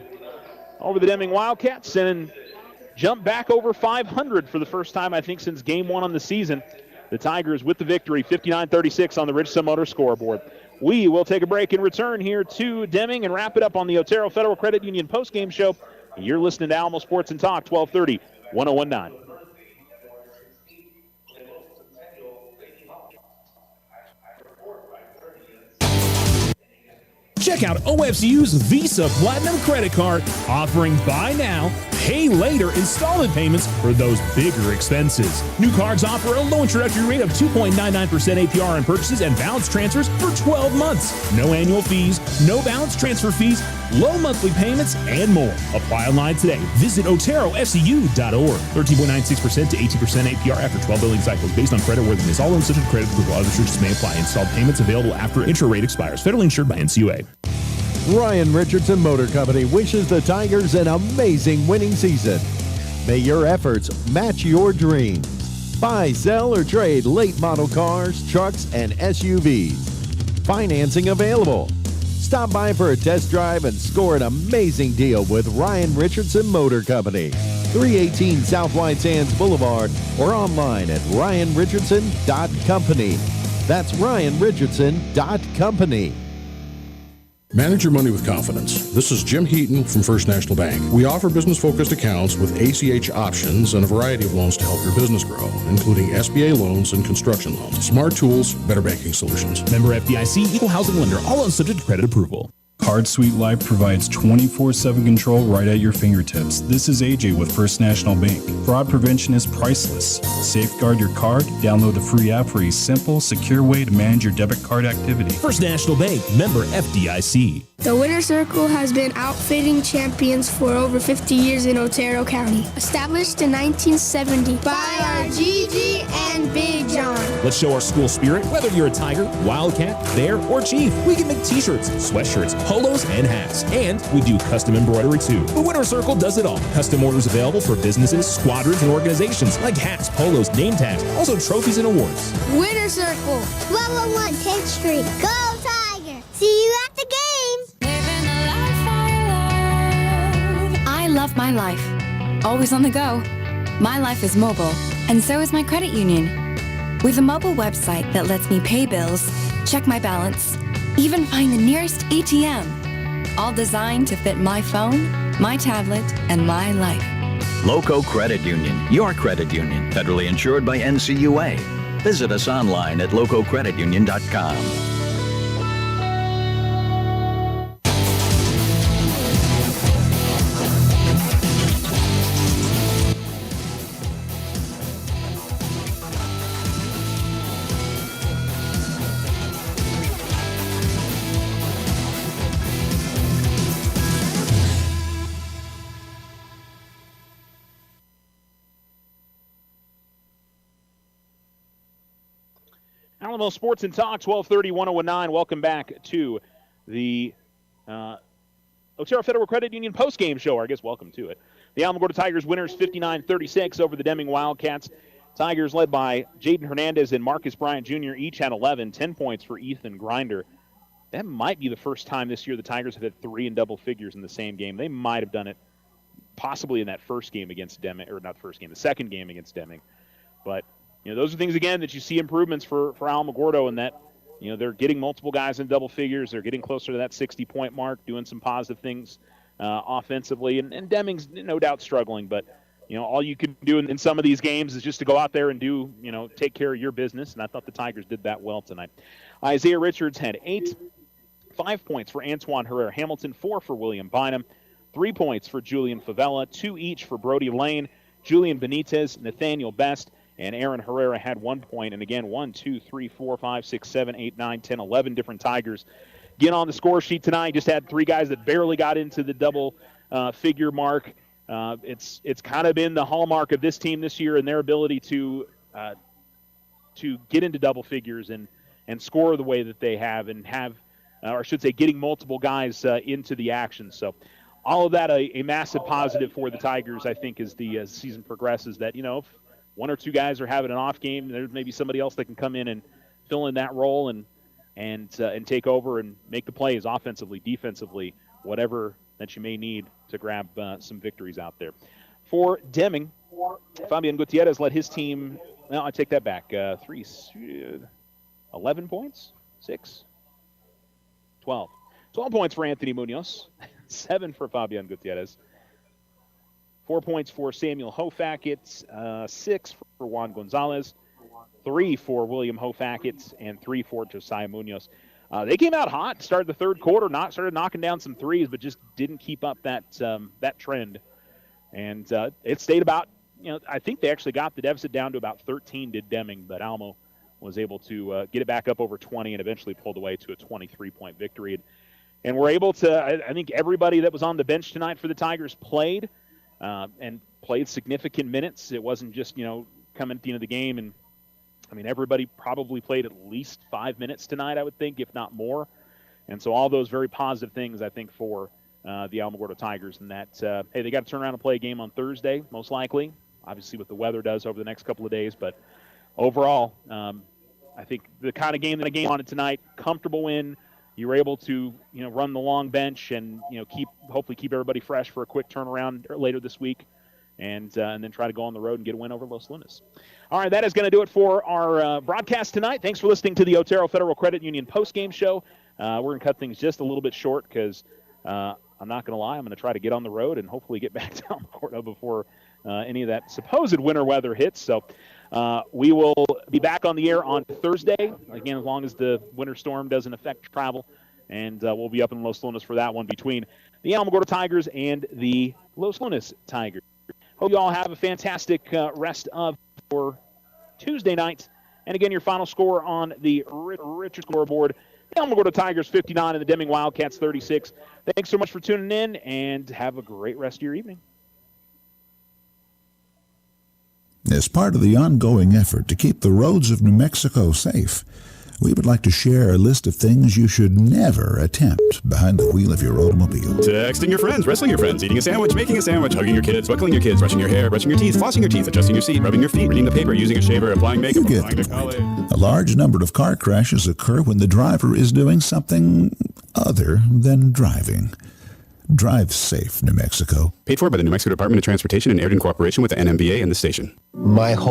over the Deming Wildcats and jump back over 500 for the first time, I think, since game 1 on the season. The Tigers with the victory, 59-36 on the Richardson Motor scoreboard. We will take a break and return here to Deming and wrap it up on the Otero Federal Credit Union postgame show. You're listening to Alamo Sports and Talk, 1230, 1019. Check out OFCU's Visa Platinum Credit Card, offering buy now, pay later installment payments for those bigger expenses. New cards offer a low introductory rate of 2.99% APR on purchases and balance transfers for 12 months. No annual fees, no balance transfer fees, low monthly payments, and more. Apply online today. Visit OteroFCU.org. 13.96% to 18% APR after 12 billing cycles based on creditworthiness. All loans subject to credit approval. Other restrictions may apply. Installed payments available after intra-rate expires. Federally insured by NCUA. Ryan Richardson Motor Company wishes the Tigers an amazing winning season. May your efforts match your dreams. Buy, sell, or trade late model cars, trucks, and SUVs. Financing available. Stop by for a test drive and score an amazing deal with Ryan Richardson Motor Company. 318 South White Sands Boulevard or online at ryanrichardson.company. That's ryanrichardson.company. Manage your money with confidence. This is Jim Heaton from First National Bank. We offer business-focused accounts with ACH options and a variety of loans to help your business grow, including SBA loans and construction loans. Smart tools, better banking solutions. Member FDIC, equal housing lender, all loans subject to credit approval. Card Suite Life provides 24/7 control right at your fingertips. This is AJ with First National Bank. Fraud prevention is priceless. Safeguard your card. Download the free app for a simple, secure way to manage your debit card activity. First National Bank, member FDIC. The Winter Circle has been outfitting champions for over 50 years in Otero County. Established in 1970 by our Gigi and Big John. Let's show our school spirit. Whether you're a Tiger, Wildcat, Bear, or Chief, we can make t-shirts, sweatshirts, polos, and hats. And we do custom embroidery too. The Winter Circle does it all. Custom orders available for businesses, squadrons, and organizations like hats, polos, name tags, also trophies and awards. Winter Circle, 1201 10th Street. Go Tiger! See you at the game! I love my life. Always on the go. My life is mobile, and so is my credit union. With a mobile website that lets me pay bills, check my balance, even find the nearest ATM. All designed to fit my phone, my tablet, and my life. Loco Credit Union, your credit union, federally insured by NCUA. Visit us online at lococreditunion.com. Alamo Sports and Talk, 1230, 1019. Welcome back to the Otero Federal Credit Union postgame show, or I guess welcome to it. The Alamogordo Tigers winners 59-36 over the Deming Wildcats. Tigers led by Jaden Hernandez and Marcus Bryant Jr. each had 11, 10 points for Ethan Grinder. That might be the first time this year the Tigers have had 3 in double figures in the same game. They might have done it possibly in that first game against Deming, or not the first game, the second game against Deming. But you know, those are things, again, that you see improvements for Alamogordo, and that, you know, they're getting multiple guys in double figures. They're getting closer to that 60-point mark, doing some positive things offensively. And Deming's no doubt struggling, but, you know, all you can do in some of these games is just to go out there and do, you know, take care of your business, and I thought the Tigers did that well tonight. Isaiah Richards had 8, 5 points for Antoine Herrera-Hamilton, 4 for William Bynum, 3 points for Julian Favela, 2 each for Brody Lane, Julian Benitez, Nathaniel Best, and Aaron Herrera had 1 point. And again, 1, 2, 3, 4, 5, 6, 7, 8, 9, 10, 11 different Tigers get on the score sheet tonight. Just had 3 guys that barely got into the double figure mark. It's kind of been the hallmark of this team this year and their ability to get into double figures and score the way that they have, and have, or I should say, getting multiple guys into the action. So all of that a massive positive for the Tigers, I think, as the season progresses, that, if one or two guys are having an off game, there's maybe somebody else that can come in and fill in that role and take over and make the plays offensively, defensively, whatever that you may need to grab some victories out there. For Deming, Fabian Gutierrez led his team. Well, I take that back. 11 points? 6? 12. 12 points for Anthony Munoz. 7 for Fabian Gutierrez. 4 points for Samuel Hofackett. 6 for Juan Gonzalez. 3 for William Hofackett. And 3 for Josiah Munoz. They came out hot, started the third quarter, started knocking down some threes, but just didn't keep up that trend. And it stayed about, I think they actually got the deficit down to about 13, did Deming, but Alamo was able to get it back up over 20 and eventually pulled away to a 23-point victory. And we're able to, I think everybody that was on the bench tonight for the Tigers played and played significant minutes. It wasn't just, coming at the end of the game. And, everybody probably played at least 5 minutes tonight, I would think, if not more. And so all those very positive things, I think, for the Alamogordo Tigers, and that, hey, they got to turn around and play a game on Thursday, most likely, obviously what the weather does over the next couple of days. But overall, I think the kind of game that I game on it tonight, comfortable win. You were able to, run the long bench and, hopefully keep everybody fresh for a quick turnaround later this week, and then try to go on the road and get a win over Los Lunas. All right, that is going to do it for our broadcast tonight. Thanks for listening to the Otero Federal Credit Union post-game show. We're going to cut things just a little bit short because I'm not going to lie. I'm going to try to get on the road and hopefully get back to Alamogordo before any of that supposed winter weather hits. So we will be back on the air on Thursday, again, as long as the winter storm doesn't affect travel. And we'll be up in Los Lunas for that one between the Alamogordo Tigers and the Los Lunas Tigers. Hope you all have a fantastic rest of your Tuesday night. And again, your final score on the Richard scoreboard: the Alamogordo Tigers 59 and the Deming Wildcats 36. Thanks so much for tuning in, and have a great rest of your evening. As part of the ongoing effort to keep the roads of New Mexico safe, we would like to share a list of things you should never attempt behind the wheel of your automobile. Texting your friends, wrestling your friends, eating a sandwich, making a sandwich, hugging your kids, buckling your kids, brushing your hair, brushing your teeth, flossing your teeth, adjusting your seat, rubbing your feet, reading the paper, using a shaver, applying makeup, applying to college. A large number of car crashes occur when the driver is doing something other than driving. Drive safe, New Mexico. Paid for by the New Mexico Department of Transportation and aired in cooperation with the NMBA and the station. My whole